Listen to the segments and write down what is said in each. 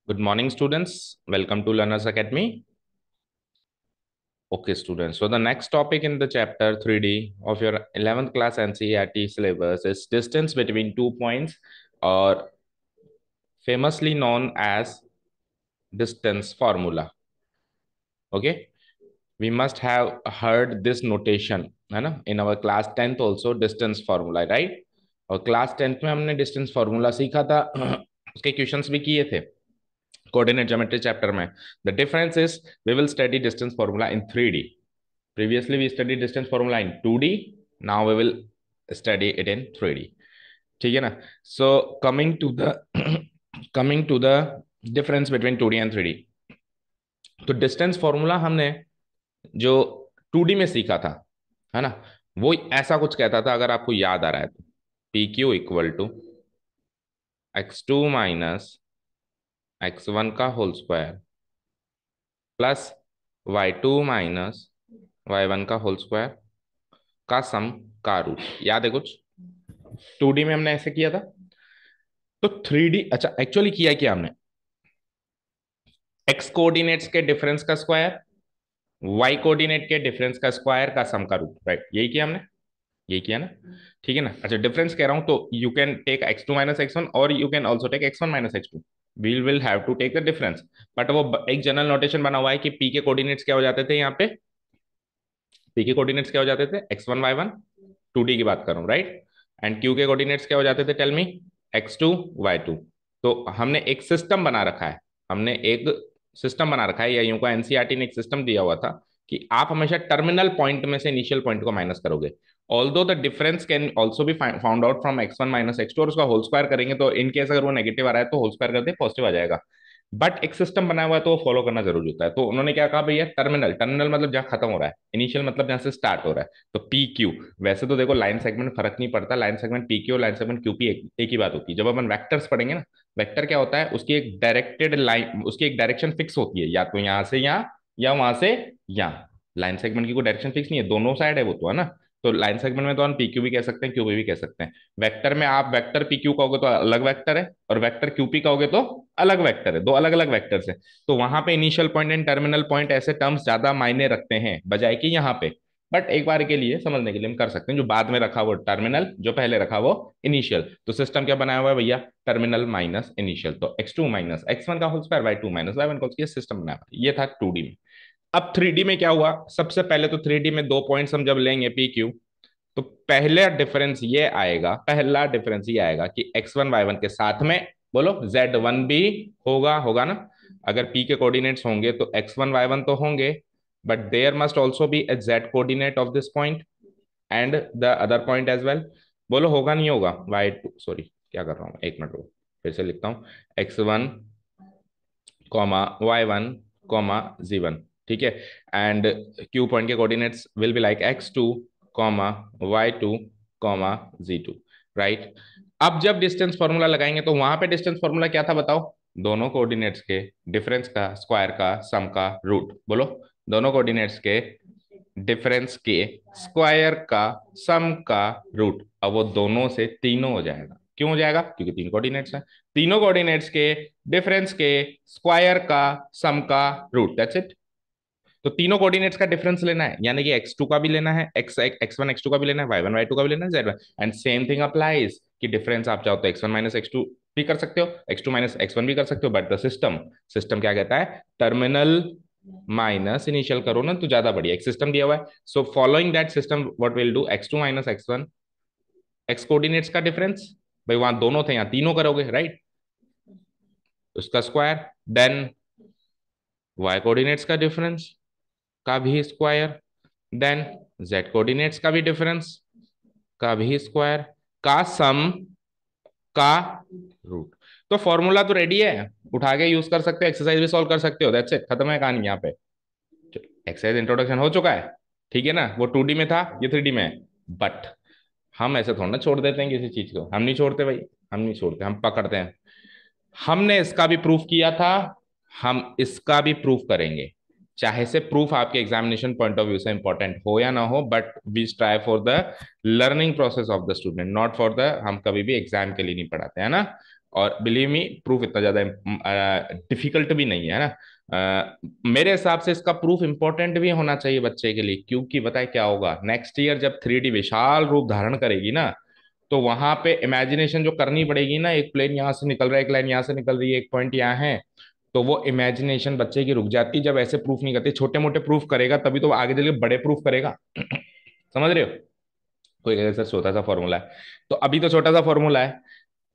Good morning, students. Welcome to Learners Academy. Okay, students. So the next topic in the chapter 3D of your 11th class NCERT syllabus is distance between 2 points, or famously known as distance formula. Okay, we must have heard this notation, है ना, in our class 10th also distance formula, right? और class 10th में हमने distance formula सीखा था उसके questions भी किए थे कोऑर्डिनेट ज्योमेट्री चैप्टर में. The difference is we will study distance formula in 3D. Previously, we studied distance formula in 2D. Now we will study it in 3D. ठीक है ना? So coming to the difference between 2D and 3D. तो distance formula हमने जो 2D में सीखा था, है ना, वो ऐसा कुछ कहता था, अगर आपको याद आ रहा है तो P Q equal to x2 minus x1 का whole square plus y2 minus y1 का होल स्क्वायर का सम का रूट. याद है कुछ? 2D में हमने ऐसे किया था. तो 3D, अच्छा, एक्चुअली किया क्या हमने? एक्स कोऑर्डिनेट्स के डिफरेंस का स्क्वायर, वाई कोऑर्डिनेट के डिफरेंस का स्क्वायर का सम का रूट, राइट? यही किया हमने, यही किया ना? ठीक है ना? अच्छा, डिफरेंस कह रहा हूं तो you can take x2 minus x1 और you can also take x1 minus x2. We will have to take the difference. But वो एक जनरल नोटेशन बना हुआ है कि पी के कोऑर्डिनेट्स क्या हो जाते थे यहाँ पे? पी के कोऑर्डिनेट्स क्या हो जाते थे? x1 y1, 2D की बात कर रहा हूँ, राइट? एंड क्यू के कोऑर्डिनेट्स क्या हो जाते थे? Tell me. x2 y2. तो हमने एक सिस्टम बना रखा है, हमने एक सिस्टम बना रखा है, या यूं का एनसीईआरटी ने एक सिस्टम दिया हुआ था कि आप हमेशा टर्मिनल पॉइंट में से इनिशियल पॉइंट को माइनस करोगे. Although the difference can also be found out from x1 minus x2, और उसका होल स्क्वायर करेंगे तो इन केस अगर वो नेगेटिव आ रहा है तो होल स्क्वायर करते पॉजिटिव आ जाएगा. बट एक सिस्टम बना हुआ है तो वो फॉलो करना जरूरी होता है. तो उन्होंने क्या कहा भैया? टर्मिनल, टर्मिनल मतलब जहां खत्म हो रहा है, इनिशियल मतलब जहां से स्टार्ट हो रहा है. तो पी क्यू, वैसे तो देखो लाइन सेगमेंट फर्क नहीं पड़ता, लाइन सेगमेंट पी क्यू और लाइन सेगमेंट क्यू पी एक ही बात होती है. जब अपन वेक्टर्स पढ़ेंगे ना, वेक्टर क्या होता है? उसकी एक डायरेक्टेड लाइन, उसकी एक डायरेक्शन फिक्स होती है, या तो यहां से यहाँ या वहां से यहाँ. लाइन सेगमेंट की कोई डायरेक्शन फिक्स नहीं है, दोनों साइड है वो तो, है ना? तो लाइन सेगमेंट में तो हम पी क्यू भी कह सकते हैं, क्यू भी कह सकते हैं. वेक्टर में आप वेक्टर पी क्यू कहोगे तो अलग वेक्टर है, और वेक्टर क्यू पी कहोगे तो अलग वेक्टर है, दो अलग अलग वेक्टर्स है. तो वहां पे initial point and terminal point ऐसे टर्म्स ज्यादा मायने रखते हैं बजाय कि यहाँ पे. बट एक बार के लिए समझने के लिए हम कर सकते हैं, जो बाद में रखा वो टर्मिनल, जो पहले रखा वो इनिशियल. तो सिस्टम क्या बनाया हुआ है भैया? Terminal minus initial. तो x2 माइनस x1 का whole square, y2 minus y1 का होल स्क्वायर, सिस्टम बनाया हुआ है. ये था 2D में. अब 3D में क्या हुआ? सबसे पहले तो 3D में दो पॉइंट्स हम जब लेंगे पी क्यू, तो पहला डिफरेंस ये आएगा, पहला डिफरेंस ये आएगा कि x1 y1 के साथ में, बोलो, z1 भी होगा, होगा ना? अगर p के कोऑर्डिनेट्स होंगे तो x1 y1 तो होंगे, but there must also be a z coordinate of this point and the other point as well. बोलो होगा नहीं होगा? y2, सॉरी क्या कर रहा हूँ, एक मिनट रुको, फिर से लिखता हूँ. x1 comma y1 comma z1, ठीक है? एंड q पॉइंट के coordinates will be like x2 comma y2 comma z2, right? अब जब डिस्टेंस फॉर्मूला लगाएंगे तो वहां पे डिस्टेंस फॉर्मूला क्या था बताओ? दोनों कोऑर्डिनेट्स के डिफरेंस का स्क्वायर का सम का रूट. बोलो, दोनों कोऑर्डिनेट्स के डिफरेंस के स्क्वायर का सम का रूट. अब वो दोनों से तीनों हो जाएगा. क्यों हो जाएगा? क्योंकि तीन कोऑर्डिनेट्स हैं. तीनों कोऑर्डिनेट्स के डिफरेंस के स्क्वायर का सम का रूट, दैट्स इट. तो तीनों कोऑर्डिनेट्स का डिफरेंस लेना है, यानी कि x2 का भी लेना है, x1 x2 का भी लेना है, y1 y2 का भी लेना है, z1. And same thing applies कि डिफरेंस आप चाहो तो x1 माइनस x2 भी कर सकते हो, x2 माइनस x1 भी कर सकते हो. बट द सिस्टम, सिस्टम क्या कहता है? टर्मिनल माइनस इनिशियल करो ना तो ज्यादा बढ़िया. एक सिस्टम दिया हुआ है. So following that system what will do? x2 minus x1, x coordinates का डिफरेंस, भाई वहां दोनों थे, यहाँ तीनों करोगे, राइट? उसका स्क्वायर, देन y कोऑर्डिनेट्स का डिफरेंस का भी स्क्वायर, देन z कोऑर्डिनेट्स का भी डिफरेंस का भी स्क्वायर का सम का रूट. तो फॉर्मूला तो रेडी है, उठा के यूज कर सकते हो, एक्सरसाइज भी सॉल्व कर सकते हो. दैट्स इट, खत्म है कहानी यहाँ पे. एक्सरसाइज इंट्रोडक्शन हो चुका है, ठीक है ना? वो 2D में था, ये 3D में है. बट हम ऐसे थोड़ा ना छोड़ देते हैं किसी चीज को, हम नहीं छोड़ते भाई, हम नहीं छोड़ते, हम पकड़ते हैं. हमने इसका भी प्रूफ किया था, हम इसका भी प्रूफ करेंगे. चाहे से प्रूफ आपके एग्जामिनेशन पॉइंट ऑफ व्यू से इंपॉर्टेंट हो या ना हो, but we strive for the learning process of the student, not for the, हम कभी भी एग्जाम के लिए नहीं पढ़ाते हैं ना. और बिलीव मी प्रूफ इतना ज्यादा डिफिकल्ट भी नहीं है ना। मेरे हिसाब से इसका प्रूफ इंपॉर्टेंट भी होना चाहिए बच्चे के लिए, क्योंकि बताए क्या होगा नेक्स्ट ईयर जब 3D विशाल रूप धारण करेगी ना, तो वहां पे इमेजिनेशन जो करनी पड़ेगी ना, एक प्लेन यहाँ से निकल रहा है, एक लाइन यहाँ से निकल रही है, एक पॉइंट यहाँ है, तो वो इमेजिनेशन बच्चे की रुक जाती है जब ऐसे प्रूफ नहीं करते। छोटे मोटे प्रूफ करेगा तभी तो आगे चल के बड़े प्रूफ करेगा। समझ रहे हो? कोई कहेगा सर छोटा सा फॉर्मूला है, तो अभी तो छोटा सा फॉर्मूला है,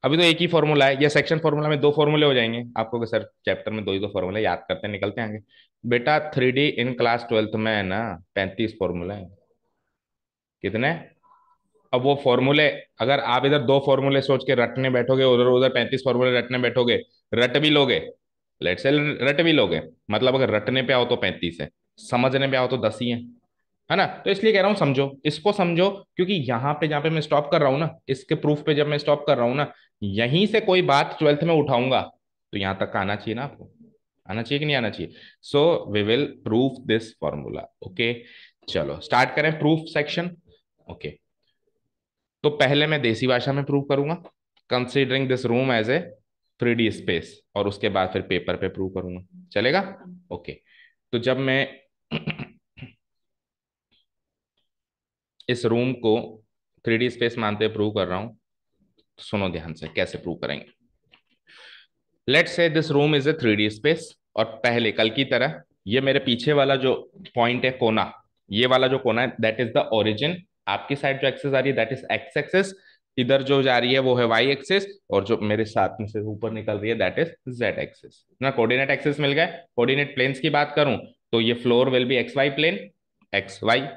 अभी तो एक ही फॉर्मूला है, या सेक्शन फॉर्मूला में दो फॉर्मूले हो जाएंगे आपको कि सर चैप्टर में दो ही तो फॉर्मूले याद करते हैं निकलते हैं आगे। बेटा 3D इन क्लास 12th में है ना 35 फॉर्मूला है। कितने? अब वो फॉर्मूले, अगर आप इधर दो फॉर्मूले सोच के रटने बैठोगे, उधर उधर 35 फॉर्मूले रटने बैठोगे, रट भी लोगे, लेट से रट भी लोगे, मतलब अगर रटने पे आओ तो 35 है, समझने पे आओ तो 10 ही है ना। तो इसलिए कह रहा हूं समझो, इसको समझो, क्योंकि यहाँ पे जहाँ पे मैं स्टॉप कर रहा हूँ ना, इसके प्रूफ पे जब मैं स्टॉप कर रहा हूँ ना, यहीं से कोई बात 12th में उठाऊंगा तो यहाँ तक का आना चाहिए ना आपको, आना चाहिए कि नहीं आना चाहिए? So we will proof this formula. Okay, चलो स्टार्ट करें प्रूफ सेक्शन। ओके, तो पहले मैं देसी भाषा में प्रूव करूंगा, considering this room as a 3D space, और उसके बाद फिर पेपर पे प्रूव करूंगा, चलेगा? ओके, तो जब मैं इस रूम को 3D स्पेस मानते प्रूव कर रहा हूं, तो सुनो ध्यान से कैसे प्रूव करेंगे। Let's say this room is a 3D space, और पहले कल की तरह ये मेरे पीछे वाला जो पॉइंट है कोना, ये वाला जो कोना है दैट इज द ओरिजिन। आपकी साइड जो एक्सेस आ रही है दैट इज एक्स एक्सेस, इधर जो जा रही है वो है वाई एक्सेस, और जो मेरे साथ में से ऊपर निकल रही है दैट इज जेड एक्सेस ना। कोऑर्डिनेट एक्सेस मिल गए। कोऑर्डिनेट प्लेन्स की बात करूं तो ये floor will be X Y plane, X Y,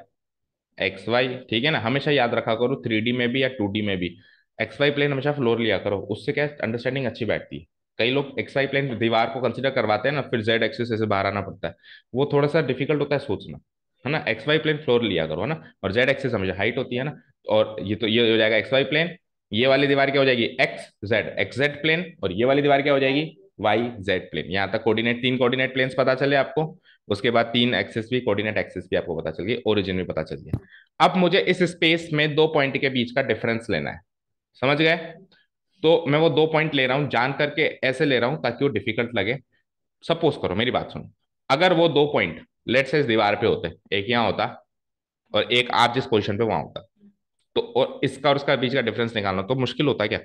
X Y, ठीक है ना। हमेशा याद रखा करो 3D में भी या 2D में भी एक्स वाई प्लेन हमेशा फ्लोर लिया करो, उससे क्या अंडरस्टैंडिंग अच्छी बैठती है। कई लोग एक्स वाई प्लेन दीवार को कंसीडर करवाते हैं ना, फिर जेड एक्सिस से बाहर आना पड़ता है, वो थोड़ा सा डिफिकल्ट होता है सोचना, है ना। एक्स वाई प्लेन फ्लोर लिया करो, है ना। और जेड एक्सिस हमेशा हाइट होती है ना। और ये तो ये हो जाएगा एक्स वाई प्लेन, ये वाली दीवार क्या हो जाएगी एक्स जेड प्लेन, और ये वाली दीवार क्या हो जाएगी वाई जेड प्लेन। यहाँ तक कोऑर्डिनेट, तीन कोऑर्डिनेट प्लेन्स पता चले आपको, उसके बाद तीन एक्सिस भी, कोऑर्डिनेट एक्सिस भी आपको पता चल गई, ओरिजिन भी पता चल गया। अब मुझे इस स्पेस में दो पॉइंट के बीच का डिफरेंस लेना है, समझ गए? तो मैं वो दो पॉइंट ले रहा हूं, जान करके ऐसे ले रहा हूं ताकि वो डिफिकल्ट लगे। सपोज करो, मेरी बात सुनो, अगर वो दो पॉइंट लेट से इस दीवार पे होते, एक यहाँ होता और एक आप जिस पोजीशन पे वहां होता, तो और इसका और उसका बीच का डिफरेंस निकालना तो मुश्किल होता है क्या?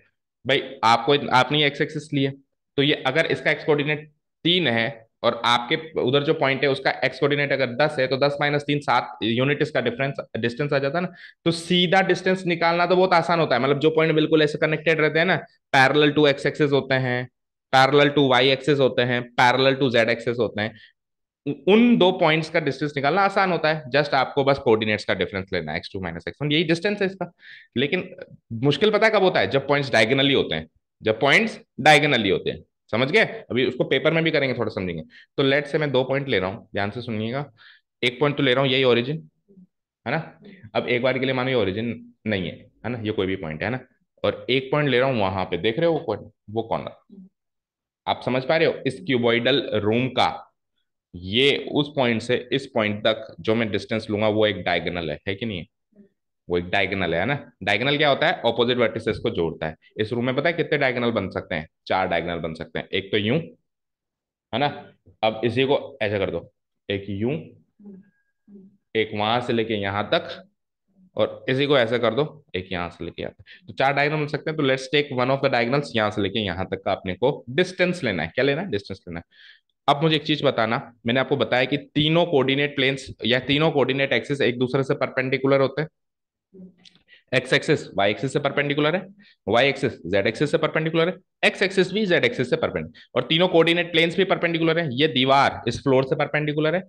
भाई आपको, आपने ये एक्स एक्सिस लिए, तो ये अगर इसका एक्स कोऑर्डिनेट 3 है और आपके उधर जो पॉइंट है उसका एक्स कोऑर्डिनेट अगर 10 है, तो 10 - 3 7 यूनिट इसका डिफरेंस डिस्टेंस आ जाता है ना। तो सीधा डिस्टेंस निकालना तो बहुत आसान होता है, मतलब जो पॉइंट बिल्कुल ऐसे कनेक्टेड रहते हैं ना, पैरेलल टू एक्स एक्सिस होते हैं, पैरेलल टू वाई एक्सिस होते हैं, पैरेलल टू जेड एक्सिस होते हैं, उन दो पॉइंट्स का डिस्टेंस निकालना आसान होता है। जस्ट आपको बस कोऑर्डिनेट्स का डिफरेंस लेना है, x2 - x1, यही डिस्टेंस है इसका। लेकिन मुश्किल पता है कब होता है? जब पॉइंट्स डायगोनली होते हैं, जब पॉइंट्स डायगोनली होते हैं, समझ गए? अभी उसको पेपर में भी करेंगे, थोड़ा समझेंगे। तो लेट से मैं दो पॉइंट ले रहा हूँ, ध्यान से सुनिएगा। एक पॉइंट तो ले रहा हूँ यही ओरिजिन, है ना। अब एक बार के लिए मानो ये ओरिजिन नहीं है ना, ये कोई भी पॉइंट है ना। और एक पॉइंट ले रहा हूँ वहां पे, देख रहे हो वो पॉइंट, वो कॉर्नर, आप समझ पा रहे हो? इस क्यूबॉइडल रूम का ये उस पॉइंट से इस पॉइंट तक जो मैं डिस्टेंस लूंगा वो एक डायगोनल है कि नहीं है? वो एक डायगोनल है ना। डायगोनल क्या होता है? ऑपोजिट वर्टिसेस को जोड़ता है। इस रूम में पता है कितने डायगोनल बन सकते हैं? चार डायगोनल बन सकते हैं। एक तो यूं, है ना। अब इसी को ऐसा कर दो, एक यूं, एक वहां से लेके यहां तक, और इसी को ऐसा कर दो, एक यहां से लेके यहाँ तक। तो चार डायगोनल बन सकते हैं। तो let's take one of the diagonals, यहां से लेके यहां तक का अपने को डिस्टेंस लेना है। क्या लेना है? डिस्टेंस लेना है। अब मुझे एक चीज बताना, मैंने आपको बताया कि तीनों कोऑर्डिनेट प्लेन्स या तीनों कोऑर्डिनेट एक्सिस एक दूसरे से परपेंडिकुलर होते हैं। एक्स एक्सिस वाई एक्सिस से परपेंडिकुलर है, वाई एक्सिस जेड एक्सिस से परपेंडिकुलर है, एक्स एक्सिस भी जेड एक्सिस से परपेंडिकुलर, और तीनों कोऑर्डिनेट प्लेन्स भी परपेंडिकुलर है। ये दीवार इस फ्लोर से परपेंडिकुलर है,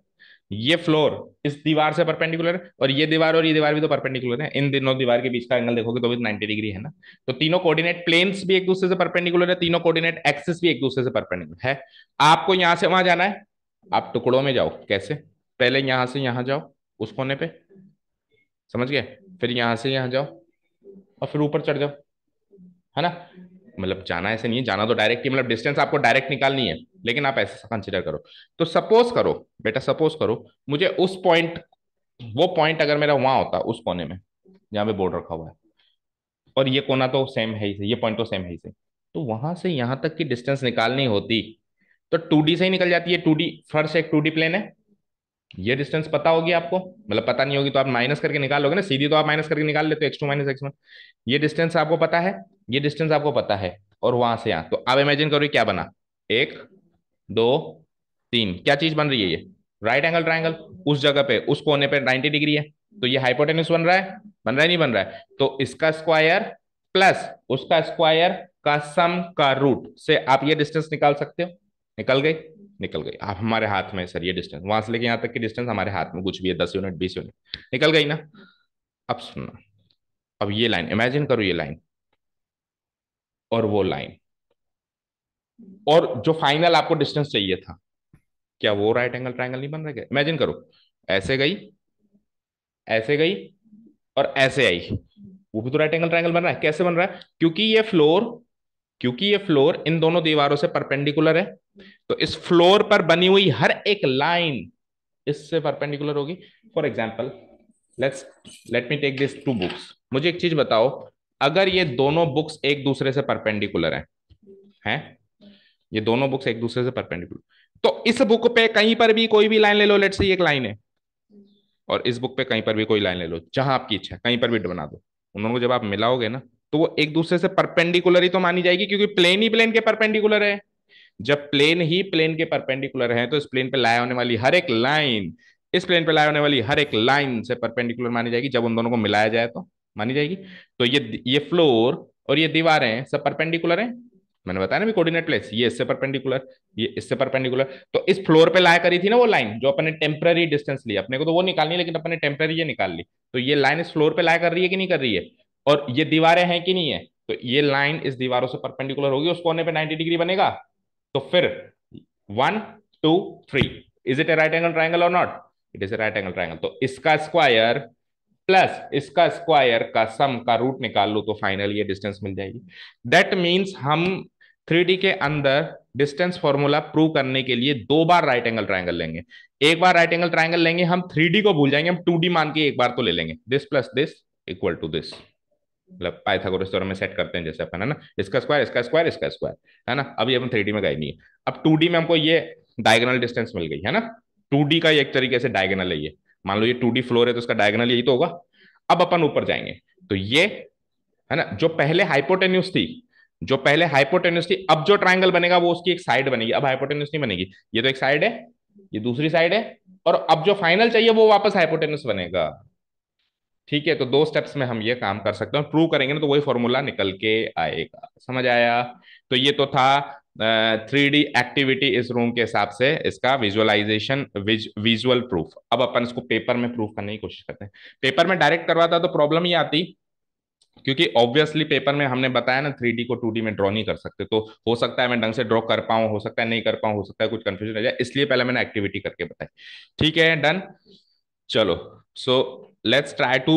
ये फ्लोर इस दीवार से परपेंडिकुलर है, और ये दीवार भी तो परपेंडिकुलर है। इन दोनों दीवार के बीच का एंगल देखोगे तो भी 90 डिग्री है ना। तो तीनों कोऑर्डिनेट प्लेन्स भी एक दूसरे से परपेंडिकुलर है, तीनों कोऑर्डिनेट एक्सिस भी एक दूसरे से परपेंडिकुलर है। आपको यहां से वहां जाना है, आप टुकड़ों में जाओ। कैसे? पहले यहां से यहां जाओ उस कोने पे, समझ गए? फिर यहां से यहां जाओ और फिर ऊपर चढ़ जाओ, है ना। मतलब जाना ऐसे नहीं है, जाना तो डायरेक्ट ही, मतलब डिस्टेंस आपको डायरेक्ट निकालनी है, लेकिन आप ऐसे कंसिडर करो। तो सपोज करो बेटा, सपोज करो मुझे उस पॉइंट, वो पॉइंट अगर मेरा वहां होता उस कोने में जहां पे बोर्ड रखा हुआ है, और ये कोना तो सेम है ही से, ये पॉइंट तो सेम है ही से, तो वहां से यहां तक की डिस्टेंस निकालनी होती तो 2D से ही निकल जाती है। 2D फर्श एक 2D प्लेन है। ये डिस्टेंस पता होगी आपको, मतलब पता नहीं होगी तो आप माइनस करके निकाल लोगे ना, सीधी तो आप माइनस करके निकाल लेते हो, x2 माइनस x1। ये डिस्टेंस आपको पता है, ये डिस्टेंस आपको पता है, और वहां से यहां, तो आप इमेजिन करो क्या बना। एक, दो, तीन, क्या चीज बन रही है ये? Right angle triangle. उस जगह पे उस कोने पे 90 डिग्री है, तो ये हाइपोटेन्यूस बन रहा है, बन रहा है नहीं बन रहा है? तो इसका स्क्वायर प्लस उसका स्क्वायर का सम का रूट से आप ये डिस्टेंस निकाल सकते हो। निकल गई? निकल गई। आप हमारे हाथ में है सर, ये डिस्टेंस वहां से लेके यहाँ तक की डिस्टेंस हमारे हाथ में, कुछ भी है, 10 यूनिट 20 यूनिट, निकल गई ना। अब सुनना, अब ये लाइन इमेजिन करो, ये लाइन और वो लाइन, और जो फाइनल आपको डिस्टेंस चाहिए था, क्या वो राइट एंगल ट्राइंगल नहीं बन रहा? क्या इमेजिन करो, ऐसे गई, ऐसे गई, और ऐसे आई, वो भी तो राइट एंगल ट्राइंगल बन रहा है। कैसे बन रहा है? क्योंकि ये फ्लोर इन दोनों दीवारों से परपेंडिकुलर है, तो इस फ्लोर पर बनी हुई हर एक लाइन इससे परपेंडिकुलर होगी। For example, let's let me take this 2 books. मुझे एक चीज बताओ, अगर ये दोनों बुक्स एक दूसरे से परपेंडिकुलर हैं, ये दोनों बुक्स एक दूसरे से परपेंडिकुलर, तो इस बुक पे कहीं पर भी कोई भी लाइन ले लो, लेट्स से एक लाइन है, और इस बुक पे कहीं पर भी कोई लाइन ले लो, जहां आपकी इच्छा है, कहीं पर भी बना दो, उन दोनों को जब आप मिलाओगे ना, तो वो एक दूसरे से परपेंडिकुलर ही तो मानी जाएगी, क्योंकि प्लेन ही प्लेन के परपेंडिकुलर है। जब प्लेन ही प्लेन के परपेंडिकुलर है, तो इस प्लेन पे लाया होने वाली हर एक लाइन इस प्लेन पे लाया होने वाली हर एक लाइन से परपेंडिकुलर मानी जाएगी। जब उन दोनों को मिलाया जाए तो मानी जाएगी। तो ये फ्लोर और ये दीवारें सब परपेंडिकुलर हैं। मैंने बताया ना भी, कोऑर्डिनेट प्लेस, ये इससे परपेंडिकुलर, ये इससे परपेंडिकुलर। तो इस फ्लोर पे लाया करी थी ना वो लाइन, जो अपने टेम्पररी डिस्टेंस ली, अपने को तो वो निकालनी है, लेकिन अपने टेम्पररी ये निकाल ली। तो ये लाइन इस फ्लोर पे लाया कर रही है कि नहीं कर रही है? और ये दीवारें हैं कि नहीं है? तो ये लाइन इस दीवारों से परपेंडिकुलर होगी, उस कोने पे 90 डिग्री बनेगा। तो फिर 1 2 3, is it a right angle triangle or not? It is a right angle triangle. तो इसका स्क्वायर प्लस इसका स्क्वायर का सम का रूट निकाल लो, तो फाइनल ये डिस्टेंस मिल जाएगी। दैट मीन्स हम 3D के अंदर डिस्टेंस फॉर्मूला प्रूव करने के लिए 2 बार राइट एंगल ट्राइंगल लेंगे। एक बार राइट एंगल ट्राइंगल लेंगे, हम 3D को भूल जाएंगे, हम 2D मान के एक बार तो ले लेंगे, this plus this equal to this, मतलब पाइथागोरस थ्योरम में सेट करते हैं जैसे अपन, है ना, इसका स्क्वायर इसका स्क्वायर इसका स्क्वायर, है ना। अभी अपन 3D में गए नहीं है। अब 2D में हमको ये डायगोनल डिस्टेंस मिल गई, है ना। 2D का एक तरीके से डायगोनल है ये। मान लो ये 2D फ्लोर है, तो इसका डायगोनल यही तो होगा। अब अपन ऊपर जाएंगे, तो ये, है ना, जो पहले हाइपोटेन्यूस थी, अब जो ट्राइंगल बनेगा वो उसकी एक साइड बनेगी, अब हाइपोटेन्यूस नहीं बनेगी। ये तो एक साइड है, ये दूसरी साइड है, और अब जो फाइनल चाहिए वो वापस हाइपोटेन्यूस बनेगा। ठीक है, तो 2 स्टेप्स में हम ये काम कर सकते हैं, प्रूव करेंगे ना तो वही फॉर्मूला निकल के आएगा। समझ आया? तो ये तो था 3D एक्टिविटी इस रूम के हिसाब से इसका विजुअलाइजेशन, विजुअल प्रूफ। अब अपन इसको पेपर में प्रूफ करने की कोशिश करते हैं। पेपर में डायरेक्ट करवाता तो प्रॉब्लम ही आती, क्योंकि ऑब्वियसली पेपर में हमने बताया ना 3D को 2D में ड्रॉ नहीं कर सकते, तो हो सकता है मैं ढंग से ड्रॉ कर पाऊं, हो सकता है नहीं कर पाऊं, हो सकता है कुछ कंफ्यूजन रह जाए, इसलिए पहले मैंने एक्टिविटी करके बताई। ठीक है, डन। चलो, so let's try to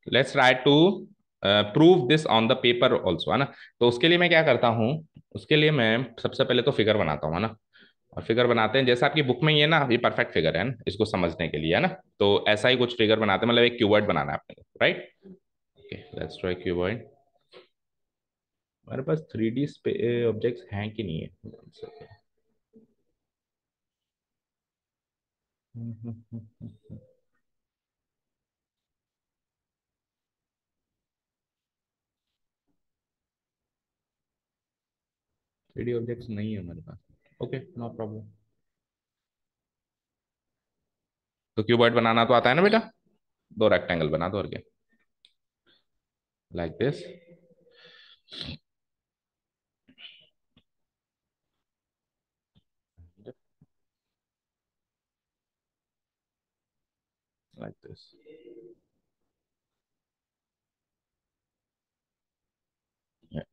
let's try to prove this on the paper also, है ना। तो उसके लिए मैं क्या करता हूँ, उसके लिए मैं सबसे पहले तो फिगर बनाता हूँ, है ना। और फिगर बनाते हैं जैसे आपकी बुक में ही है ना, ये परफेक्ट फिगर है ना, इसको समझने के लिए, है ना। तो ऐसा ही कुछ फिगर बनाते हैं, मतलब एक क्यूबॉइड बनाना है अपने को, right. Okay, let's try cuboid. हमारे पास 3D ऑब्जेक्ट्स हैं कि नहीं है? 3D ऑब्जेक्ट्स नहीं है हमारे पास। Okay, no problem. तो क्यूबॉइड बनाना तो आता है ना बेटा, 2 रेक्टेंगल बना दो, और क्या, लाइक दिस, लाइक दिस।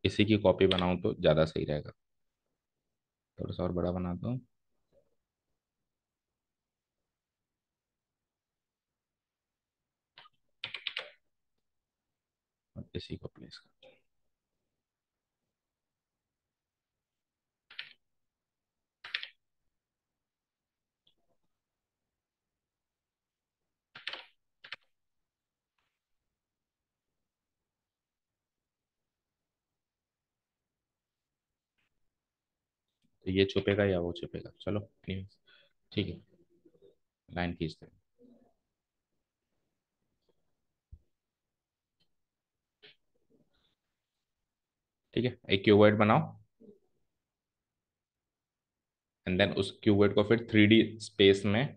इसी की कॉपी बनाऊं तो ज्यादा सही रहेगा। थोड़ा सा और बड़ा बनाता हूँ, और इसी को प्लेस कर। तो ये छुपेगा या वो छुपेगा, चलो anyways, ठीक है, लाइन खींचते हैं। ठीक है, एक क्यूबॉइड बनाओ, एंड देन उस क्यूबॉइड को फिर 3D स्पेस में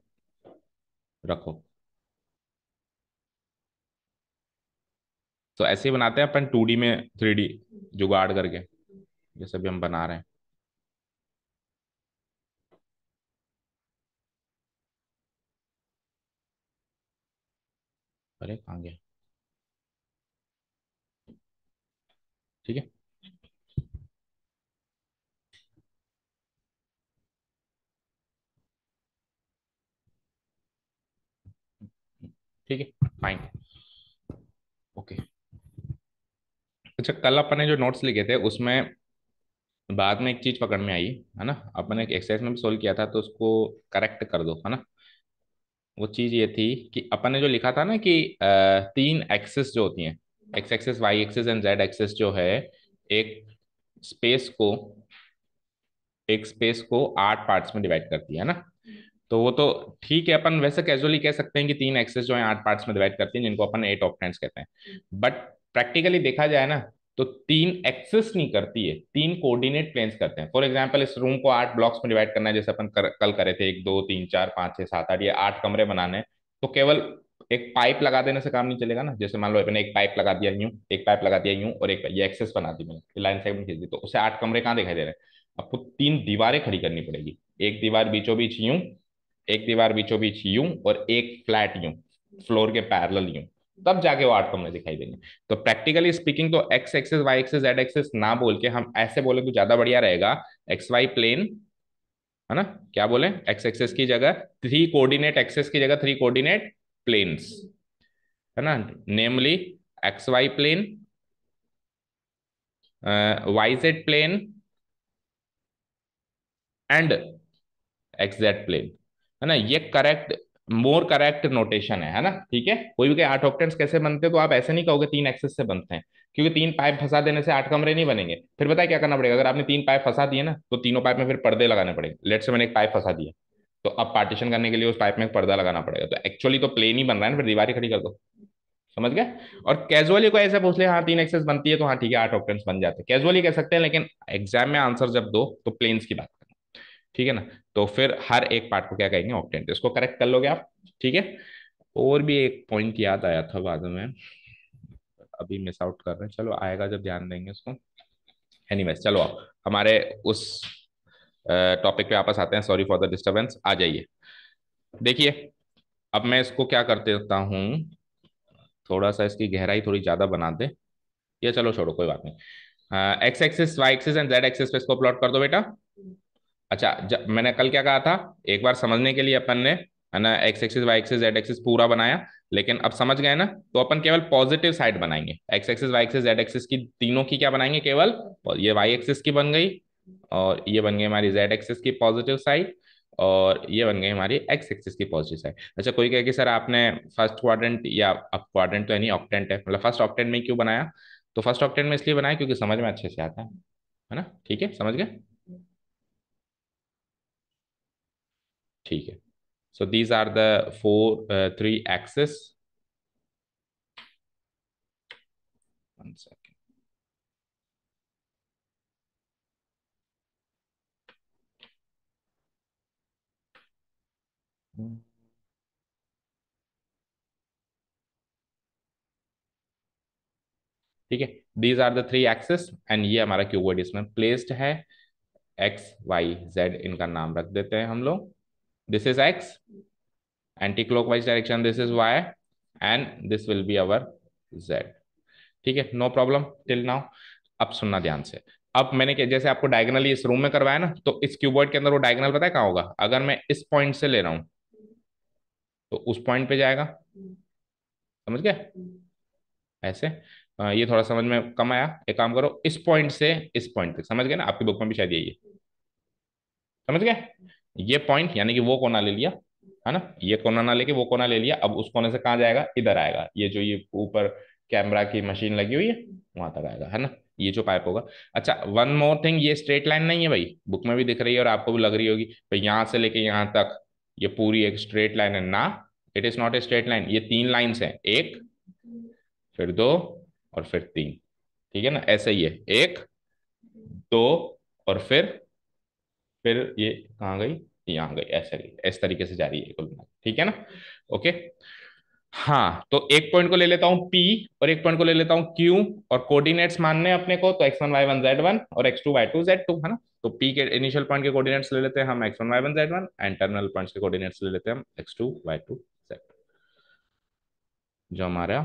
रखो। तो ऐसे ही बनाते हैं अपन 2D में 3D जुगाड़ करके, जैसे भी हम बना रहे हैं। अरे कहाँ गया? ठीक है, ठीक है, फाइन, ओके। अच्छा, कल अपन ने जो नोट्स लिखे थे उसमें बाद में एक चीज पकड़ में आई, है ना, अपन ने एक एक्सरसाइज में भी सोल्व किया था, तो उसको करेक्ट कर दो, है ना। वो चीज ये थी कि अपन ने जो लिखा था ना कि तीन एक्सिस जो होती हैं, X axis, Y axis and Z axis, जो है एक स्पेस को एक स्पेस को 8 पार्ट्स में डिवाइड करती है ना। तो वो तो ठीक है, अपन वैसे कैजुअली कह सकते हैं कि तीन एक्सेस जो है 8 पार्ट्स में डिवाइड करती हैं, जिनको अपन 8 ऑक्टेंट्स कहते हैं। बट प्रैक्टिकली देखा जाए ना, तो तीन एक्सेस नहीं करती है, तीन कोऑर्डिनेट प्लेन्स करते हैं। फॉर एग्जांपल, इस रूम को 8 ब्लॉक्स में डिवाइड करना है, जैसे अपन कल करे थे, 1 2 3 4 5 6 7 8, ये 8 कमरे बनाने हैं। तो केवल एक पाइप लगा देने से काम नहीं चलेगा ना। जैसे मान लो अपने एक पाइप लगा दिया यूं, एक पाइप लगा दिया यूं, और एक ये एक्सेस बना दी मैंने, लाइन सेगमेंट खींच दी, तो उसे 8 कमरे कहाँ दिखाई दे रहे हैं? आपको तीन दीवारें खड़ी करनी पड़ेगी, एक दीवार बीचों बीच यूं, एक दीवार बीचों बीच यूं, और एक फ्लैट यूं, फ्लोर के पैरेलल यूं, तब जाके वो 8 कमरे दिखाई देंगे। तो प्रैक्टिकली स्पीकिंग, तो X axis, Y axis, Z axis ना बोल के हम ऐसे बोले तो ज्यादा बढ़िया रहेगा, एक्स वाई प्लेन, है ना। क्या बोले? एक्स एक्सिस की जगह 3 कोऑर्डिनेट एक्सिस की जगह 3 कोऑर्डिनेट प्लेन्स, है ना, namely X Y plane, Y Z plane and X Z plane, है ना। ये करेक्ट, मोर करेक्ट नोटेशन है ना। ठीक है, कोई भी 8 ऑक्टेंट्स कैसे बनते हैं, तो आप ऐसे नहीं कहोगे 3 एक्सेस से बनते हैं, क्योंकि 3 पाइप फंसा देने से 8 कमरे नहीं बनेंगे। फिर पता है क्या करना पड़ेगा? अगर आपने 3 पाइप फंसा दिए ना, तो तीनों पाइप में फिर पर्दे लगाने पड़ेंगे। लेट से मैंने एक पाइप फंसा दिया, तो अब पार्टीशन करने के लिए उस पाइप में एक पर्दा लगाना पड़ेगा, तो एक्चुअली तो प्लेन ही बन रहा है ना, फिर दीवार ही खड़ी कर दो। समझ गए? और कैजुअली को ऐसे पूछ ले, हाँ 3 एक्सेस बनती है, तो हाँ ठीक है, 8 ऑक्टेंट्स बन जाते हैं, कैजुअली कह सकते हैं, लेकिन एग्जाम में आंसर जब दो तो प्लेन्स की बात करें। ठीक है ना। तो फिर हर एक पार्ट को क्या कहेंगे? ऑक्टेंट। इसको करेक्ट कर लोगे आप? ठीक है। और भी एक पॉइंट याद आया था बाद में, अभी मिस आउट कर रहे हैं, चलो आएगा जब ध्यान देंगे उसको। एनीवेज, चलो आप हमारे उस टॉपिक पे वापस आते हैं। सॉरी फॉर द डिस्टरबेंस, आ जाइए। देखिए, अब मैं इसको क्या कर देता हूँ, थोड़ा सा इसकी गहराई थोड़ी ज्यादा बना दे, ये चलो छोड़ो, कोई बात नहीं। X axis, Y axis and Z axis पे इसको प्लॉट कर दो बेटा। अच्छा, मैंने कल क्या कहा था, एक बार समझने के लिए अपन ने, है ना, X axis, Y axis, Z axis पूरा बनाया, लेकिन अब समझ गए ना, तो अपन केवल पॉजिटिव साइड बनाएंगे। X axis, Y axis, Z axis की तीनों की क्या बनाएंगे? केवल, और ये वाई एक्सिस की बन गई, और ये बन गई हमारी जेड एक्सिस की पॉजिटिव साइड, और ये बन गई हमारी एक्स एक्सिस की पॉजिटिव साइड। अच्छा, कोई कहे कि सर आपने फर्स्ट क्वाड्रेंट, या अब क्वाड्रेंट तो है नहीं, ऑक्टेंट है, मतलब फर्स्ट ऑक्टेंट में क्यों बनाया? तो फर्स्ट ऑक्टेंट में इसलिए बनाया क्योंकि समझ में अच्छे से आता है ना। ठीक है, समझ गए? ठीक है। So these are the three axes. One second. ठीक है, these are the 3 axes, and ये हमारा क्यूबॉइड इसमें प्लेस्ड है। एक्स वाई जेड, इनका नाम रख देते हैं हम लोग। This is X, anti clockwise direction, this is Y, and this will be our Z. ठीक है, नो प्रॉब्लम टिल नाउ। अब सुनना ध्यान से। अब मैंने जैसे आपको डायगनली इस रूम में करवाया ना, तो इस क्यूबॉइड के अंदर वो डायगनल पता है कहाँ होगा? अगर मैं इस पॉइंट से ले रहा हूं, तो उस पॉइंट पे जाएगा। समझ गए? ऐसे। ये थोड़ा समझ में कम आया, एक काम करो, इस पॉइंट से इस पॉइंट तक, समझ गए ना? आपकी बुक में भी शायद यही है। समझ गए? ये पॉइंट यानी कि वो कोना ले लिया, है ना, ये कोना ना लेके वो कोना ले लिया। अब उस कोने से कहाँ जाएगा? इधर आएगा, ये जो ये ऊपर कैमरा की मशीन लगी हुई है, वहां तक आएगा, है ना। ये जो पाइप होगा। अच्छा, वन मोर थिंग, ये स्ट्रेट लाइन नहीं है भाई, बुक में भी दिख रही है और आपको भी लग रही होगी भाई यहां से लेके यहां तक ये पूरी एक स्ट्रेट लाइन है ना। It is not a straight line, ये तीन लाइन्स हैं, एक, फिर दो, और फिर तीन। ठीक है ना, ऐसे ही है, एक, दो, और फिर ये कहाँ गई, यहाँ गई, ऐसे इस तरीके से जा रही है कुल मिला के, ठीक है ना। ओके। हाँ, तो एक पॉइंट को ले लेता हूँ P और एक पॉइंट को ले लेता हूँ Q, और कोऑर्डिनेट्स मानने हैं अपने को, तो x1 y1 z1 और x2 y2 z2, है ना। तो P के इनिशियल पॉइंट के कोऑर्डिनेट्स ले लेते हैं हम x1 y1 z1, and terminal points के कोऑर्डिनेट्स ले लेते हैं हम x2 y2 z, जो हमारा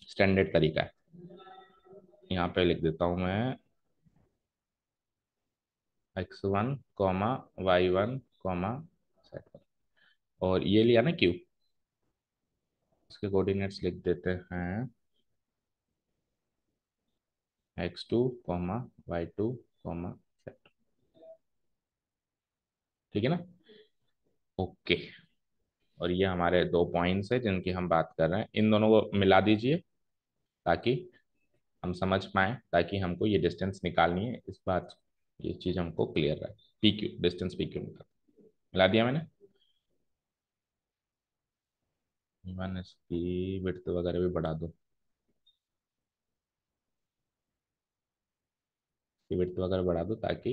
स्टैंडर्ड तरीका है। यहाँ पे लिख देता हूँ मैं x1 y1 z1, और ये लिया ना Q, इसके कोऑर्डिनेट्स लिख देते हैं x2 y2 z, ठीक है ना। ओके। और ये हमारे दो पॉइंट्स है जिनकी हम बात कर रहे हैं, इन दोनों को मिला दीजिए ताकि हम समझ पाए, ताकि हमको ये डिस्टेंस निकालनी है, इस बात, ये चीज हमको क्लियर रहे। P Q, distance P Q निकाल, मिला दिया मैंने। वन इसकी विड्थ वगैरह भी बढ़ा दो, इसकी विड्थ वगैरह बढ़ा दो ताकि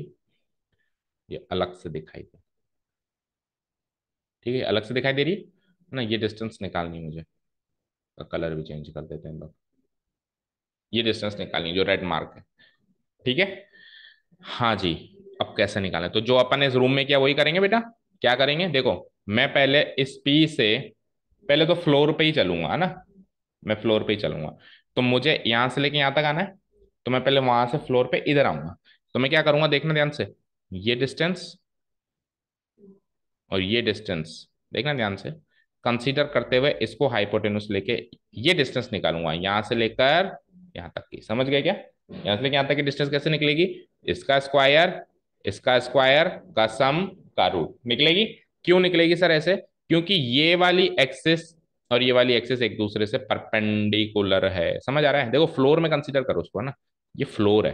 ये अलग से दिखाई दे। ठीक है, अलग से दिखाई दे रही है ना, ये डिस्टेंस निकालनी है मुझे, कलर भी चेंज कर देते हैं इन लोग, ये डिस्टेंस निकालनी है जो रेड मार्क है। ठीक है। हाँ जी। अब कैसे निकालें, तो जो अपन इस रूम में किया वही करेंगे बेटा। क्या करेंगे, देखो, मैं पहले इस पी से, पहले तो फ्लोर पे ही चलूंगा, है ना, मैं फ्लोर पे ही चलूंगा। तो मुझे यहां से लेके यहां तक आना है, तो मैं पहले वहां से फ्लोर पे इधर आऊंगा। तो मैं क्या करूंगा, देखना ध्यान से, ये डिस्टेंस और ये डिस्टेंस देखना ध्यान से, कंसीडर करते हुए इसको हाइपोटेन्यूस लेके ये डिस्टेंस निकालूंगा, यहां से लेकर यहां तक की, समझ गए क्या। यहां से लेकर यहां तक की डिस्टेंस कैसे निकलेगी, इसका स्क्वायर, इसका स्क्वायर का सम का रूट निकलेगी। क्यों निकलेगी सर ऐसे, क्योंकि ये वाली एक्सिस और ये वाली एक्सिस एक दूसरे से परपेंडिकुलर है, समझ आ रहा है। देखो फ्लोर में कंसीडर करो उसको, है ना, ये फ्लोर है,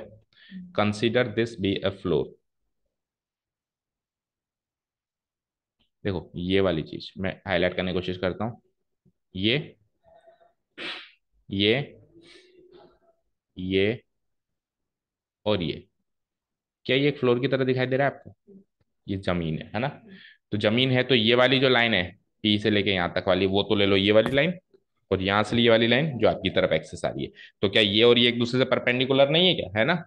consider this be a floor. देखो ये वाली चीज मैं हाईलाइट करने की कोशिश करता हूँ, ये ये और ये, क्या ये एक फ्लोर की तरह दिखाई दे रहा है आपको, ये जमीन है ना। तो जमीन है, तो ये वाली जो लाइन है पी से लेके यहाँ तक वाली, वो तो ले लो ये वाली लाइन, और यहाँ से ये वाली लाइन जो आपकी तरफ एक्सेस आ रही है, तो क्या ये और ये एक दूसरे से परपेंडिकुलर नहीं है क्या, है ना।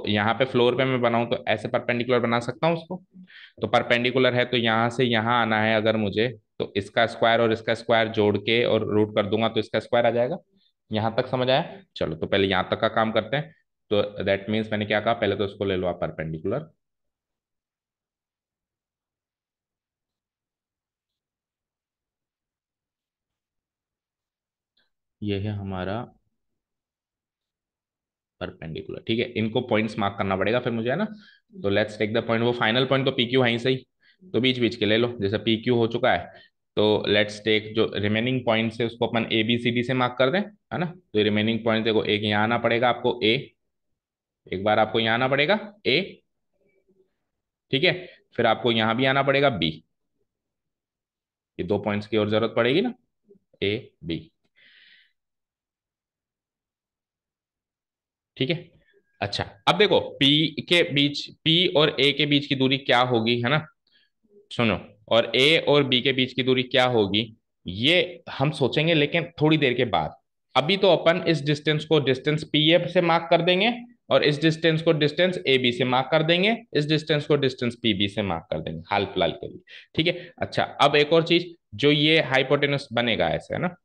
यहाँ पे फ्लोर पे मैं बनाऊं तो ऐसे परपेंडिकुलर बना सकता हूँ उसको। तो परपेंडिकुलर है तो यहाँ से यहाँ आना है अगर मुझे, तो इसका स्क्वायर और इसका स्क्वायर जोड़ के और रूट कर दूंगा तो इसका स्क्वायर आ जाएगा। यहाँ तक समझ आया, चलो तो पहले यहाँ तक का काम करते हैं। तो दैट मीन्स मैंने क्या कहा, पहले तो इसको ले लो आप परपेंडिकुलर, ये है हमारा परपेंडिकुलर। ठीक है, इनको पॉइंट्स मार्क करना पड़ेगा फिर मुझे, है ना। तो लेट्स टेक द पॉइंट, वो फाइनल पॉइंट तो पी क्यू है ही सही, तो बीच बीच के ले लो, जैसे पी क्यू हो चुका है, तो लेट्स टेक जो रिमेनिंग पॉइंट्स है उसको अपन ए बी सी डी से मार्क कर दें, है ना। तो रिमेनिंग पॉइंट देखो, एक यहाँ आना पड़ेगा आपको ए, एक बार आपको यहाँ आना पड़ेगा ए, ठीक है, फिर आपको यहाँ भी आना पड़ेगा बी, ये दो पॉइंट्स की और जरूरत पड़ेगी ना, ए बी। ठीक है। अच्छा, अब देखो पी और ए के बीच की दूरी क्या होगी, है ना, सुनो, और ए और बी के बीच की दूरी क्या होगी, ये हम सोचेंगे लेकिन थोड़ी देर के बाद। अभी तो अपन इस डिस्टेंस को डिस्टेंस पी ए से मार्क कर देंगे, और इस डिस्टेंस को डिस्टेंस ए बी से मार्क कर देंगे, इस डिस्टेंस को डिस्टेंस पी बी से मार्क कर देंगे हाल फिलहाल के लिए। ठीक है। अच्छा, अब एक और चीज, जो ये हाइपोटेन्यूस बनेगा ऐसे, है ना,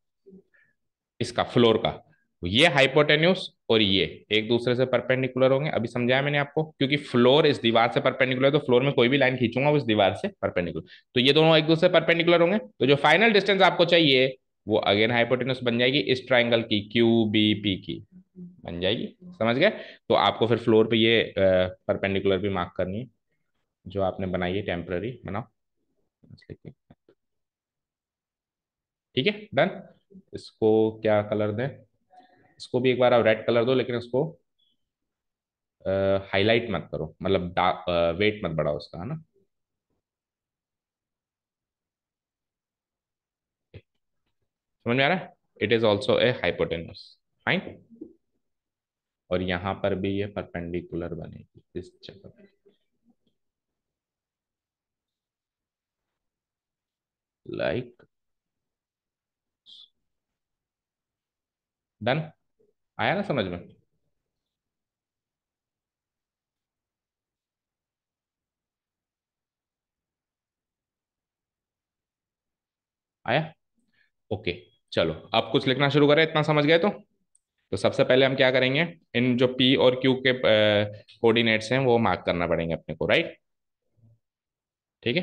इसका फ्लोर का, ये हाइपोटेन्यूस और ये एक दूसरे से परपेंडिकुलर होंगे, अभी समझाया मैंने आपको, क्योंकि फ्लोर इस दीवार से परपेंडिकुलर है, तो फ्लोर में कोई भी लाइन खींचूंगा वो इस दीवार से परपेंडिकुलर, तो ये दोनों एक दूसरे से परपेंडिकुलर होंगे, तो जो फाइनल डिस्टेंस आपको चाहिए वो अगेन हाइपोटेन्यूस बन जाएगी इस ट्राइंगल की, क्यू बी पी की बन जाएगी, समझ गए। तो आपको फिर फ्लोर पे ये परपेंडिकुलर भी मार्क करनी है, जो आपने बनाई है टेम्पररी बनाओ, ठीक है, डन। इसको क्या कलर दें, इसको भी एक बार आप रेड कलर दो, लेकिन इसको हाईलाइट मत करो, मतलब डार्क, वेट मत बढ़ाओ उसका, है ना। समझ में आ रहा है? It is also A hypotenuse. Fine. और यहां पर भी ये परपेंडिकुलर बनेगी इस जगह पे। Like, done. आया ना समझ में? आया? ओके। चलो अब कुछ लिखना शुरू करें, इतना समझ गए तो सबसे पहले हम क्या करेंगे, इन जो पी और क्यू के कोऑर्डिनेट्स हैं वो मार्क करना पड़ेंगे अपने को, राइट। ठीक है,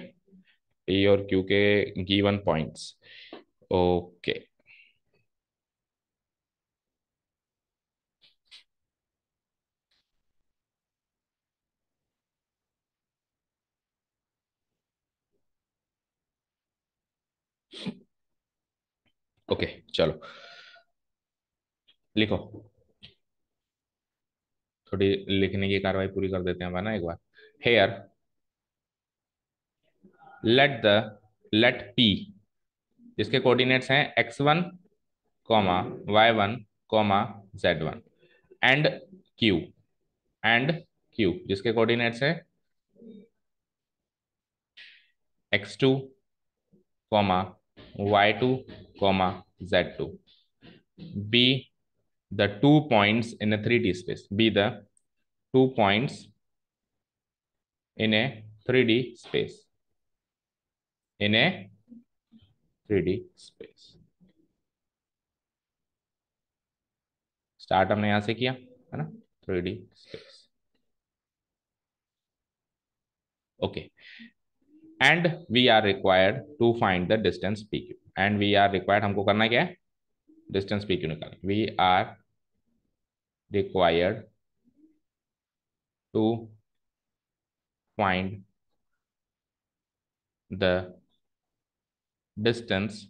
पी और क्यू के गिवन पॉइंट्स। ओके। ओके चलो लिखो। थोड़ी लिखने की कार्रवाई पूरी कर देते हैं हम, है ना, एक बार। हेयर, लेट पी, जिसके कोऑर्डिनेट्स हैं x1 comma y1 comma z1, and Q, and Q जिसके कोऑर्डिनेट्स है x2 comma y2 comma z2, be the 2 points in a 3D space, be the 2 points in a 3D space, in a 3D space। Start हमने यहां से किया, है ना, 3D space। Okay, and we are required to find the distance P Q, and we are required, हमको करना क्या है, डिस्टेंस पी क्यू निकालना। We are required to find the distance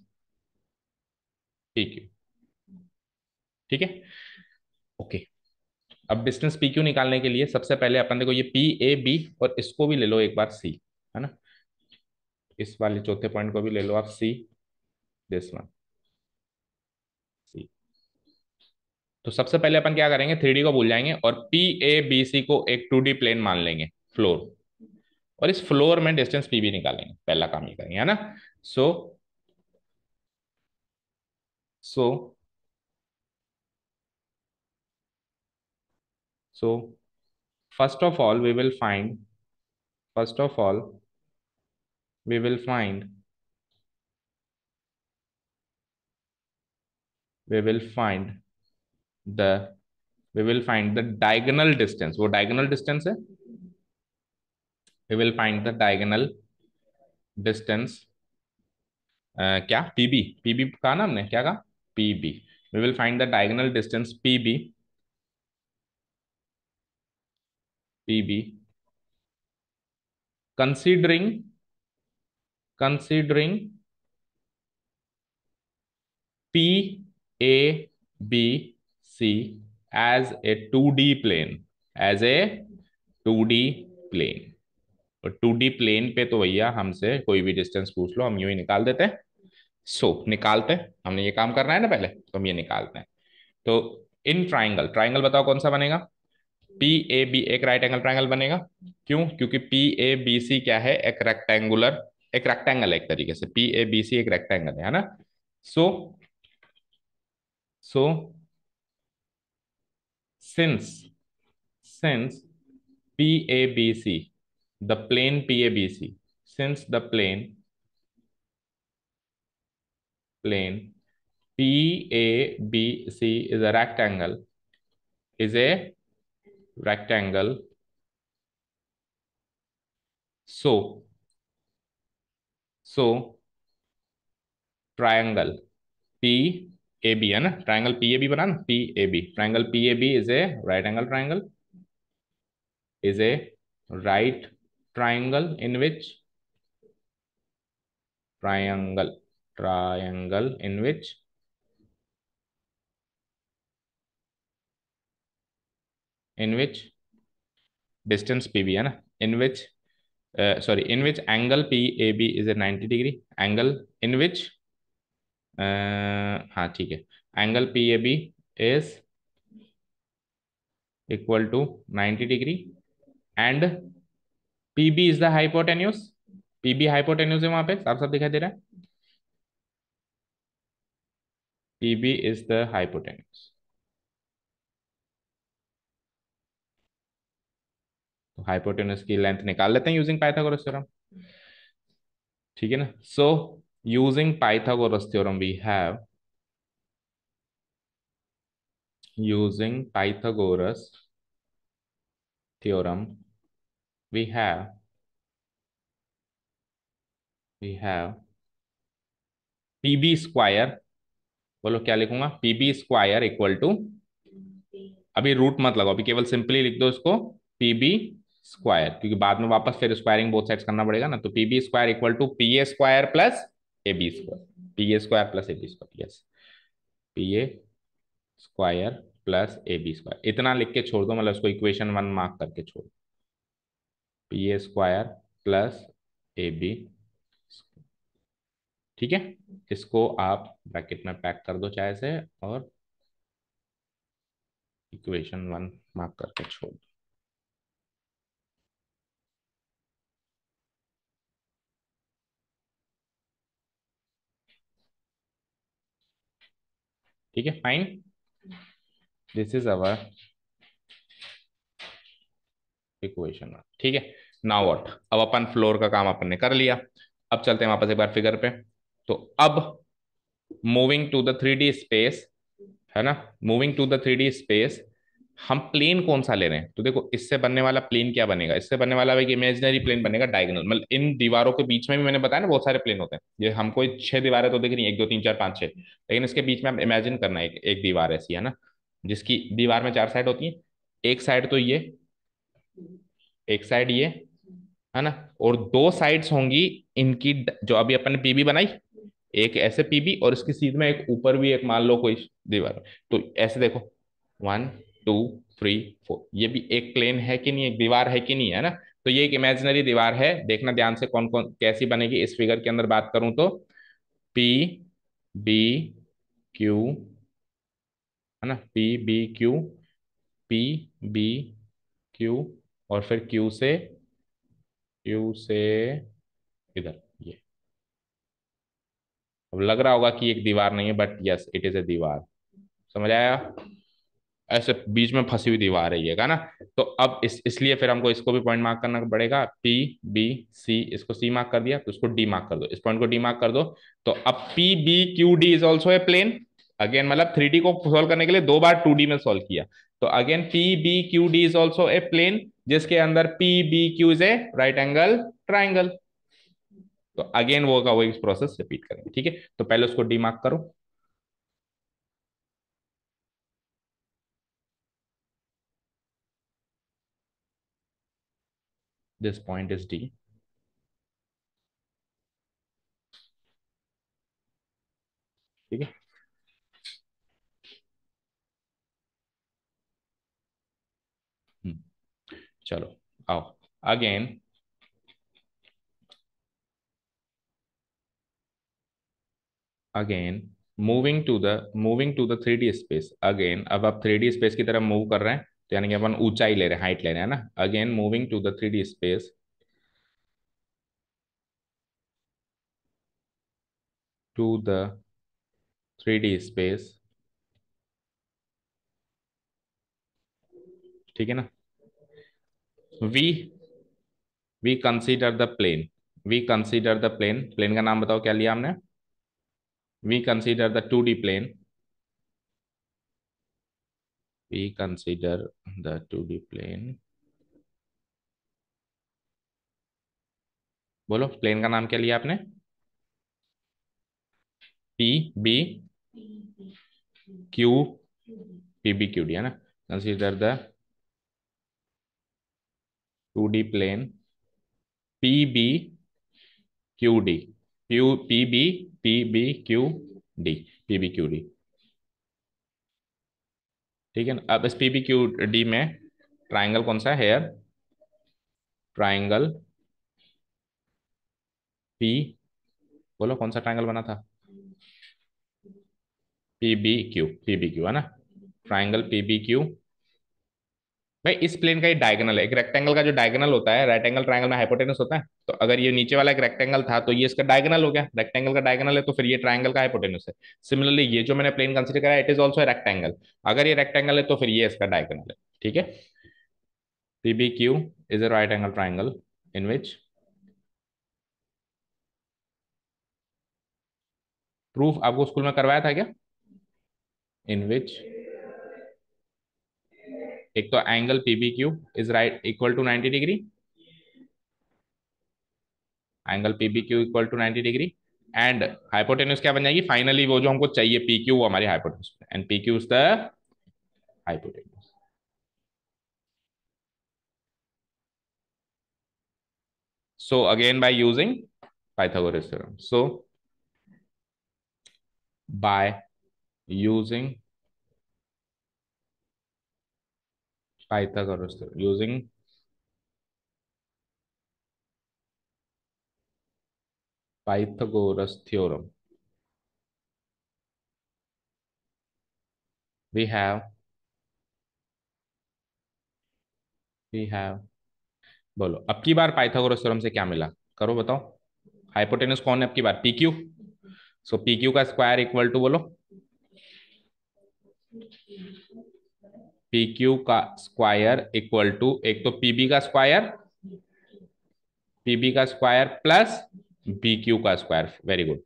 P Q. ठीक है, ओके। अब डिस्टेंस पी क्यू निकालने के लिए सबसे पहले अपन देखो, ये पी ए बी, और इसको भी ले लो एक बार सी, है ना, इस वाले चौथे पॉइंट को भी ले लो आप सी, दिस वन सी। तो सबसे पहले अपन क्या करेंगे, 3D को भूल जाएंगे और पी ए बी सी को एक 2D प्लेन मान लेंगे, फ्लोर, और इस फ्लोर में डिस्टेंस पी भी निकालेंगे, पहला काम ये करेंगे, है ना। So so so first of all we will find, first of all we will find, we will find the we will find the diagonal distance, वो डायगोनल डिस्टेंस है, we will find the diagonal distance. क्या, P B, P B कहा ना हमने, क्या कहा, P B. We will find the diagonal distance P B, P B considering considering P A B C as a 2D plane, as a 2D plane। और 2D plane पे तो भैया हमसे कोई भी डिस्टेंस पूछ लो हम यूं ही निकाल देते हैं। निकालते हैं, हमने ये काम करना है ना पहले, तो हम ये निकालते हैं। तो इन ट्राइंगल, ट्राइंगल बताओ कौन सा बनेगा, पी ए बी एक राइट एंगल ट्राइंगल बनेगा। क्यों? क्योंकि पी ए बी सी क्या है, एक रेक्टेंगुलर, एक रेक्टेंगल है, एक तरीके से पी ए बी सी एक रेक्टेंगल है ना। So so since since P A B C, the plane P A B C, since the plane P A B C is a rectangle, is a rectangle, so so triangle p a b, है ना, triangle P A B बना ना, P A B, triangle P A B is a right angle triangle, is a right triangle in which triangle in which in which distance P B है ना, in which sorry in which angle P A B is a 90 degree, angle in which, हाँ ठीक है, angle P A B is equal to 90 degree and P B is the hypotenuse, P B hypotenuse है वहां पे साफ साफ दिखाई दे रहा है, P B is the hypotenuse. तो हाइपोटेन्यूज की लेंथ निकाल लेते हैं यूजिंग पाइथागोरस थ्योरम, ठीक है ना। So using Pythagoras theorem we have, using Pythagoras theorem we have we have P B square, बोलो क्या लिखूंगा, पीबी स्क्वायर इक्वल टू, अभी रूट मत लगाओ, अभी केवल सिंपली लिख दो इसको, पीबी स्क्वायर, क्योंकि बाद में वापस फिर स्क्वायरिंग बोथ साइड्स करना पड़ेगा ना, तो P B square equal to P A square plus A B square, P A square plus A B square, yes, P A square plus A B square, इतना लिख के छोड़ दो, मतलब इसको इक्वेशन वन मार्क करके छोड़, P A square plus A B, ठीक है। इसको आप ब्रैकेट में पैक कर दो चाहे से, और इक्वेशन वन मार्क करके छोड़ दो, ठीक है, fine, this is our equation one, ठीक है। नाउ व्हाट, अब अपन फ्लोर का काम अपन ने कर लिया, अब चलते हैं वापस एक बार फिगर पे। तो अब moving to the three D space, है ना, moving to the three D space, हम प्लेन कौन सा ले रहे हैं, तो देखो इससे बनने वाला प्लेन क्या बनेगा, इससे बनने वाला एक इमेजिनरी प्लेन बनेगा डायगोनल, मतलब इन दीवारों के बीच में भी मैंने बताया ना बहुत सारे प्लेन होते हैं, ये हमको 6 दीवारें तो दिख रही हैं, 1 2 3 4 5 6, लेकिन इसके बीच में आप इमेजिन करना है एक दीवार ऐसी है ना, जिसकी दीवार में 4 साइड होती है, एक साइड तो ये, एक साइड ये, है ना, और दो साइड्स होंगी इनकी, जो अभी अपन ने पीबी बनाई, एक ऐसे पीबी और इसकी सीध में एक ऊपर भी एक मान लो कोई दीवार, तो ऐसे देखो 1 2 3 4, ये भी एक प्लेन है कि नहीं, एक दीवार है कि नहीं, है ना, तो ये एक इमेजिनरी दीवार है, देखना ध्यान से कौन कौन कैसी बनेगी, इस फिगर के अंदर बात करूं तो पी बी क्यू, है ना, P B Q, P B Q, और फिर क्यू से इधर ये, अब लग रहा होगा कि एक दीवार नहीं है, बट यस इट इज ए दीवार, समझ आया, ऐसे बीच में फंसी हुई दीवार है ये का ना। तो अब इसलिए फिर हमको इसको भी पॉइंट मार्क करना पड़ेगा, पी बी सी, इसको सी मार्क कर दिया, तो इसको डी मार्क कर दो, इस पॉइंट को डी मार्क कर दो। तो अब P B Q D is also a plane, again मतलब थ्री डी को सॉल्व करने के लिए 2 बार 2D में सॉल्व किया, तो again P B Q D is also a plane, जिसके अंदर P B Q is a right angle triangle, तो अगेन वो का वही प्रोसेस रिपीट करेंगे, ठीक है। तो पहले उसको डी मार्क करो, दिस पॉइंट इज डी, ठीक है। हम्म, चलो आओ, again again moving to the three D space, again अब आप थ्री डी स्पेस की तरफ मूव कर रहे हैं, तो यानी कि अपन ऊंचाई ले रहे हैं, हाइट ले रहे हैं ना, again moving to the three D space, to the three D space, ठीक है ना, we we consider the plane, we consider the plane, plane का नाम बताओ क्या लिया हमने, we consider the two D plane, we consider the two D plane, बोलो प्लेन का नाम क्या लिया आपने, P B Q, P B Q D है ना, consider the two D plane P B Q D, P B Q D, P B Q D, ठीक है ना। अब इस पी बी क्यू डी में ट्राइंगल कौन सा है हेयर? ट्राइंगल पी, बोलो कौन सा ट्राइंगल बना था? पीबी क्यू, पीबी क्यू है ना? Triangle P B Q. भाई इस प्लेन का ये डायगोनल है, एक रेक्टेंगल का जो डायगोनल होता है, राइट एंगल ट्रायंगल में हाइपोटेनस होता है, तो अगर ये नीचे वाला एक रेक्टेंगल था तो ये इसका डायगोनल हो गया, रेक्टेंगल का डायगोनल है तो फिर ये ट्रायंगल का हाइपोटेनस है। सिमिलरली ये जो मैंने प्लेन कंसीडर करा इट इज ऑल्सो रेक्टेंगल, अगर ये रेक्टेंगल है तो फिर ये इसका डायगोनल है। ठीक है, P B Q is a right angle triangle in which proof आपको स्कूल में करवाया था क्या? इन विच एक तो angle P B Q is right equal to 90 degree, angle P B Q equal to 90 degree, and hypotenuse क्या बन जाएगी फाइनली, वो जो हमको चाहिए पी क्यू, वो हमारी hypotenuse, and P Q is the hypotenuse. So again by using Pythagoras theorem, so by using Pythagoras theorem, using Pythagoras theorem, we have we have बोलो अब की बार पाइथागोरस थ्योरम से क्या मिला, करो बताओ। हाइपोटेन्यूज कौन है अब की बार? P Q. So P Q का स्क्वायर इक्वल टू बोलो, पी क्यू का स्क्वायर इक्वल टू एक तो पीबी का स्क्वायर, पीबी का स्क्वायर प्लस बी क्यू का स्क्वायर, वेरी गुड।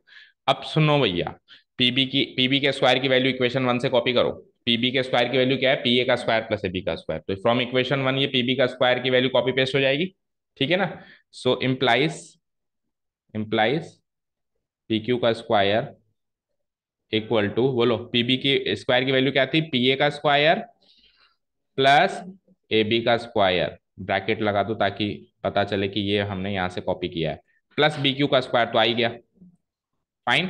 अब सुनो भैया, पीबी के स्क्वायर की वैल्यू इक्वेशन वन से कॉपी करो। पीबी के स्क्वायर की वैल्यू क्या है? पी ए का स्क्वायर प्लस ए बी का स्क्वायर, तो फ्रॉम इक्वेशन वन ये पीबी का स्क्वायर की वैल्यू कॉपी पेस्ट हो जाएगी। ठीक है ना? सो इम्प्लाइज पी क्यू का स्क्वायर इक्वल टू बोलो, पीबी की स्क्वायर की वैल्यू क्या थी? पी ए का स्क्वायर प्लस ए बी का स्क्वायर, ब्रैकेट लगा दो ताकि पता चले कि ये हमने यहां से कॉपी किया है, प्लस बी क्यू का स्क्वायर तो आ ही गया। फाइन,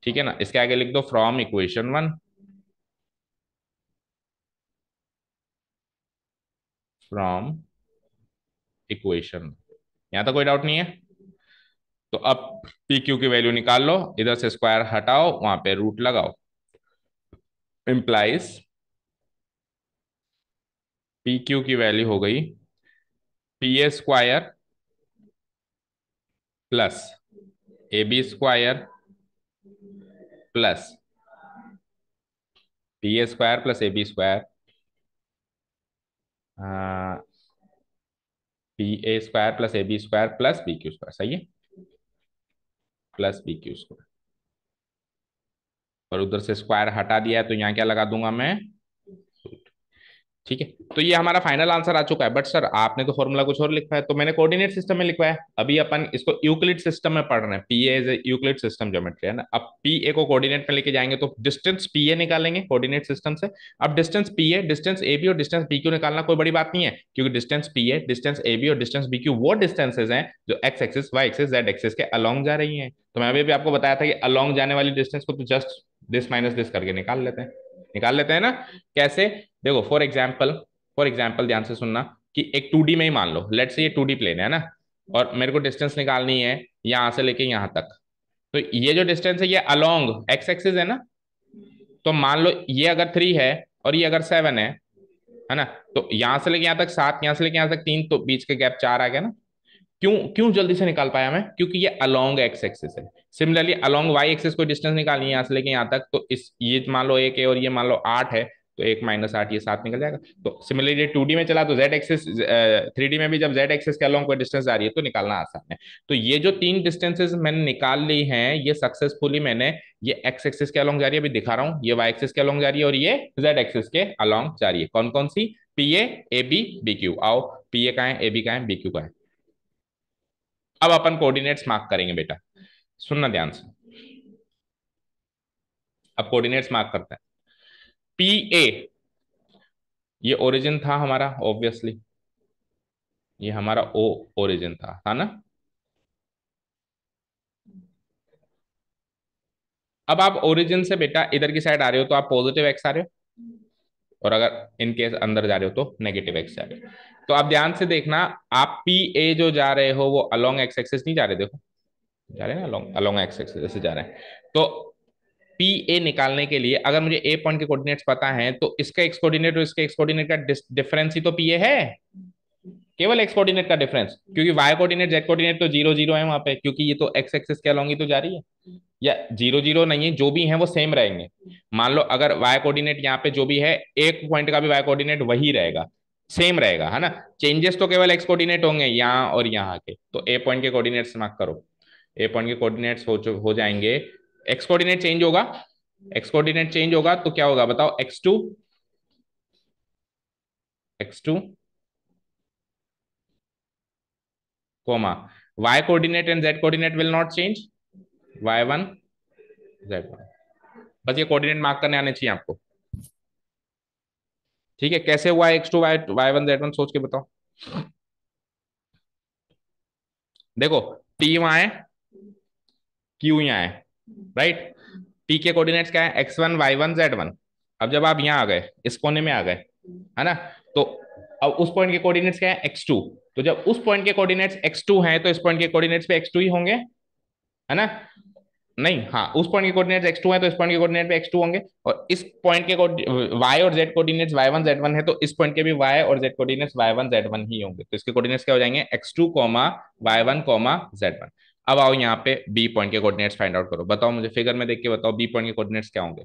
ठीक है ना? इसके आगे लिख दो from equation one, from equation, यहां तक कोई डाउट नहीं है? तो अब पी क्यू की वैल्यू निकाल लो, इधर से स्क्वायर हटाओ, वहां पे रूट लगाओ, इंप्लाइज पी क्यू की वैल्यू हो गई P A square plus A B square plus P A square plus A B square, P A square plus A B square plus B Q square, सही है? Plus B Q square, और उधर से square हटा दिया है तो यहाँ क्या लगा दूंगा मैं? ठीक है, तो ये हमारा फाइनल आंसर आ चुका है। बट सर आपने तो फॉर्मूला कुछ और लिखा है, तो मैंने कोऑर्डिनेट सिस्टम में लिखवाया है। अभी अपन इसको यूक्लिड सिस्टम में पढ़ रहे हैं, पीए इज यूक्लिड सिस्टम ज्योमेट्री है ना। अब पीए को कोऑर्डिनेट में लेके जाएंगे तो डिस्टेंस पीए निकालेंगे कोऑर्डिनेट सिस्टम से। अब distance P A, distance A B और डिस्टेंस बी क्यू निकालना कोई बड़ी बात नहीं है, क्योंकि distance P A, distance A B और डिस्टेंस बी क्यू वो डिस्टेंसेज हैं जो X axis, Y axis, Z axis के अलोंग जा रही हैं। तो मैं अभी भी आपको बताया था कि अलोंग जाने वाली डिस्टेंस को तो जस्ट दिस माइनस दिस करके निकाल लेते हैं ना। कैसे? देखो फॉर एग्जाम्पल ध्यान से सुनना, कि एक 2D में ही मान लो, लेट्स से ये 2D प्लेन है ना, और मेरे को डिस्टेंस निकालनी है यहां से लेके यहां तक। तो ये जो डिस्टेंस है ये अलोंग एक्स एक्सिस है ना, तो मान लो ये अगर 3 है और ये अगर 7 है ना, तो यहां से लेके यहां तक 7, यहां से लेके यहां तक 3, तो बीच के गैप 4 आ गया ना। क्यों क्यों जल्दी से निकाल पाया मैं? क्योंकि ये अलोंग एक्स एक्सिस है। सिमिलरली अलोंग वाई एक्सिस को डिस्टेंस निकालनी है यहाँ से लेके यहाँ तक, तो इस ये मान लो 1 है और ये मान लो 8 है, तो 1 - 8 ये 7 निकल जाएगा। तो सिमिलरली 2D में चला तो जेड एक्सिस, 3D में भी जब जेड एक्सिस के अलोंग कोई डिस्टेंस आ रही है तो निकालना आसान है। तो ये जो 3 डिस्टेंसेस मैंने निकाल ली हैं, ये सक्सेसफुली मैंने, ये एक्स एक्सिस के अलोंग जा रही है, अभी दिखा रहा हूँ, ये वाई एक्सिस के अलोंग जा रही है और ये जेड एक्सिस के अलोंग जा रही है। कौन कौन सी? P A B B Q. आओ, पी ए का है, ए बी का है, बी क्यू का है। अब अपन कोऑर्डिनेट्स मार्क करेंगे बेटा, सुनना ध्यान से। अब कोऑर्डिनेट्स मार्क करते हैं। पी ए, ये ओरिजिन था हमारा ऑब्वियसली, ये हमारा ओ ओरिजिन था ना। अब आप ओरिजिन से बेटा इधर की साइड आ रहे हो तो आप पॉजिटिव एक्स आ रहे हो, और अगर इन केस अंदर जा रहे हो तो नेगेटिव एक्स जा रहे हो। तो आप ध्यान से देखना, आप पी ए जो जा रहे हो वो अलोंग एक्स एक्सिस नहीं जा रहे, देखो जा रहे हैं ना अलोंग अलोंग एक्स एक्सिस ऐसे जा रहे हैं। तो पी ए निकालने के लिए अगर मुझे ए पॉइंट के कोऑर्डिनेट्स पता है तो इसका एक्स कोऑर्डिनेट और इसके एक्स कोऑर्डिनेट का डिफरेंस ही तो पी ए है, केवल एक्स कोऑर्डिनेट का डिफरेंस, क्योंकि वाई कोऑर्डिनेट जेड कोऑर्डिनेट तो जीरो जीरो है वहां पे, क्योंकि ये तो एक्स एक्सिस के अलोंग ही तो जा रही है, या जीरो जीरो नहीं है, जो भी है वो सेम रहेंगे। मान लो अगर वाई कोऑर्डिनेट यहाँ पे जो भी है, एक पॉइंट का भी वाई कोऑर्डिनेट वही रहेगा, सेम रहेगा, है ना। चेंजेस तो केवल एक्स कोऑर्डिनेट होंगे यहाँ और यहाँ के। तो ए पॉइंट के कोऑर्डिनेट्स मार्क करो, ए पॉइंट के कोऑर्डिनेट्स हो जाएंगे, एक्स कोऑर्डिनेट चेंज होगा, एक्स कोऑर्डिनेट चेंज होगा तो क्या होगा बताओ, X two comma Y coordinate and Z coordinate will not change, y1 z1। बस ये कोऑर्डिनेट मार्क करने आने चाहिए आपको। ठीक है, कैसे हुआ x2 y1 z1 सोच के बताओ। देखो p वहां है, q यहाँ है, राइट। p के कोऑर्डिनेट्स क्या है, x1 y1 z1। अब जब आप यहाँ आ गए, इस कोने में आ गए, है ना, तो अब उस पॉइंट के कोऑर्डिनेट्स क्या है, x2। तो जब उस पॉइंट के कोऑर्डिनेट्स x2 हैं तो इस पॉइंट के कोऑर्डिनेट्स पे x2 ही होंगे, है ना। नहीं, हाँ, उस पॉइंट के कोऑर्डिनेट्स x2 है तो इस पॉइंट के कोऑर्डिनेट पे x2 होंगे, और इस पॉइंट के y और z कोऑर्डिनेट्स y1 z1 है तो इस पॉइंट के भी y और z कोऑर्डिनेट्स y1 z1 ही होंगे। तो इसके कोऑर्डिनेट्स क्या हो जाएंगे, x2 y1 z1। अब आओ यहाँ पे b पॉइंट के कोऑर्डिनेट्स फाइंड आउट करो, बताओ मुझे फिगर में देख के बताओ b पॉइंट के कोऑर्डिनेट्स क्या होंगे।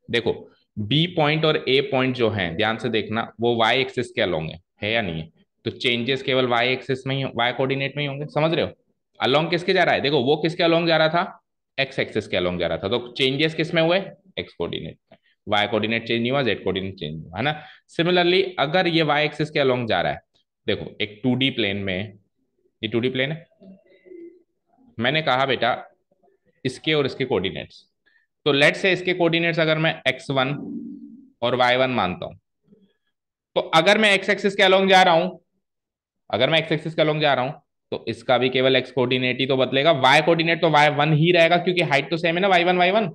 देखो बी पॉइंट और ए पॉइंट जो है, ध्यान से देखना, वो वाई एक्सिस के अलोंग है या नहीं है। तो चेंजेस केवल वाई एक्सिस में ही, वाई कोऑर्डिनेट में ही होंगे, समझ रहे हो। अलोंग किसके जा रहा है, देखो वो किसके अलोंग जा रहा था, एक्स एक्सिस के अलोंग जा रहा था, तो चेंजेस किस में हुए, एक्स कोऑर्डिनेट में। वाई कोऑर्डिनेट चेंज नहीं हुआ, जेड कोऑर्डिनेट चेंज हुआ, है ना। सिमिलरली अगर ये वाई एक्सिस के अलोंग जा रहा है, देखो एक 2D प्लेन में, ये 2D प्लेन है, मैंने कहा बेटा इसके और इसके कोऑर्डिनेट्स, तो लेट से इसके कोऑर्डिनेट्स अगर मैं x1 और y1 मानता हूं, तो अगर मैं x एक्सिस के अलोंग जा रहा हूं, अगर मैं x एक्सिस के अलोंग जा रहा हूं, तो इसका भी केवल x कोऑर्डिनेट ही तो बदलेगा, y कोऑर्डिनेट तो y1 ही रहेगा, क्योंकि हाइट तो सेम है ना, y1 y1।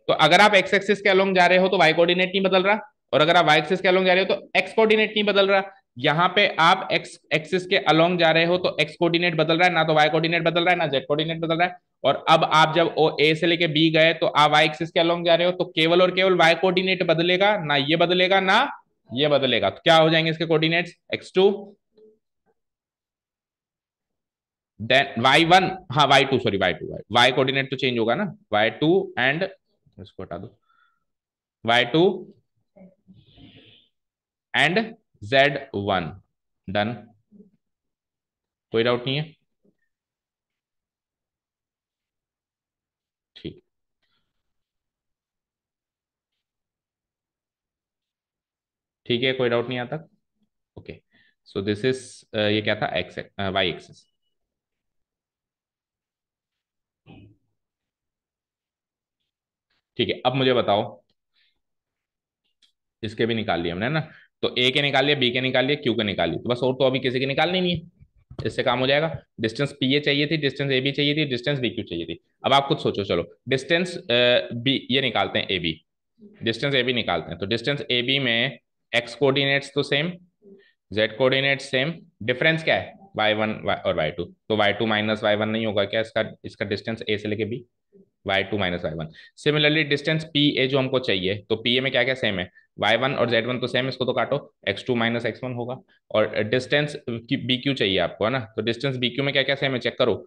तो अगर आप x एक्सिस के अलोंग जा रहे हो तो y कोऑर्डिनेट नहीं बदल रहा, और अगर आप y एक्सिस के अलोंग जा रहे हो तो x कोऑर्डिनेट नहीं बदल रहा। यहाँ पे आप x एक्सिस के अलोंग जा रहे हो तो x कोऑर्डिनेट बदल रहा है, ना तो y कोऑर्डिनेट बदल रहा है, ना z कोऑर्डिनेट बदल रहा है। और अब आप जब ओ ए से लेके बी गए तो आप y एक्सिस के अलोंग जा रहे हो, तो केवल और केवल y कोऑर्डिनेट बदलेगा, ना ये बदलेगा ना ये बदलेगा। तो क्या हो जाएंगे इसके कोऑर्डिनेट्स, x2, देन y1, हाँ y2, sorry y2, y coordinate तो चेंज होगा ना, y2 एंड, इसको हटा दो, y2 एंड z1। डन, कोई डाउट नहीं है। ठीक, ठीक है, कोई डाउट नहीं आता। ओके, सो दिस इज, ये क्या था, एक्स वाई एक्सिस। ठीक है, अब मुझे बताओ, इसके भी निकाल लिए हमने ना, तो ए के निकाल लिए, बी के निकाल लिए, क्यू के निकाल लिए, तो बस और तो अभी किसी के निकालने नहीं है, इससे काम हो जाएगा। डिस्टेंस पी ए चाहिए थी, डिस्टेंस ए बी चाहिए थी, डिस्टेंस बी क्यू चाहिए थी। अब आप खुद सोचो, चलो डिस्टेंस बी ये निकालते हैं, A B, distance A B निकालते हैं। तो डिस्टेंस ए बी में एक्स कोऑर्डिनेट्स तो same, Z coordinate same, difference क्या है, y1 और y2। तो y2 माइनस y1 नहीं होगा क्या, इसका इसका डिस्टेंस ए से लेके B, y2 minus y1। Similarly distance P A जो हमको चाहिए, तो पी ए में क्या क्या सेम है, y1 और z1 तो सेम, इसको तो काटो, x2 माइनस x1 होगा। और डिस्टेंस बी क्यू चाहिए आपको, है ना, तो डिस्टेंस बी क्यू में क्या क्या सेम है, चेक करो।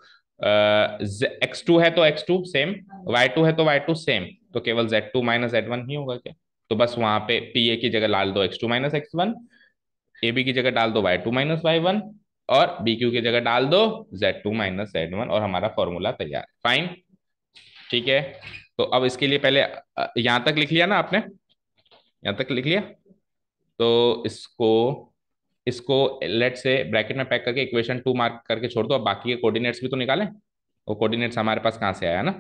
x2 है तो x2 सेम, y2 है तो y2 सेम, तो केवल z2 माइनस z1 ही होगा क्या। तो बस वहां पे पी ए की जगह डाल दो x2 minus x1, A B की जगह डाल दो y2 माइनस y1, और बी क्यू की जगह डाल दो z2 माइनस z1, और हमारा फॉर्मूला तैयार, फाइन। ठीक है, तो अब इसके लिए पहले यहां तक लिख लिया ना आपने, यहां तक लिख लिया, तो इसको इसको लेट से ब्रैकेट में पैक करके इक्वेशन 2 मार्क करके छोड़ दो। अब बाकी के कोऑर्डिनेट्स भी तो निकालें, वो कोऑर्डिनेट्स हमारे पास कहाँ से आया ना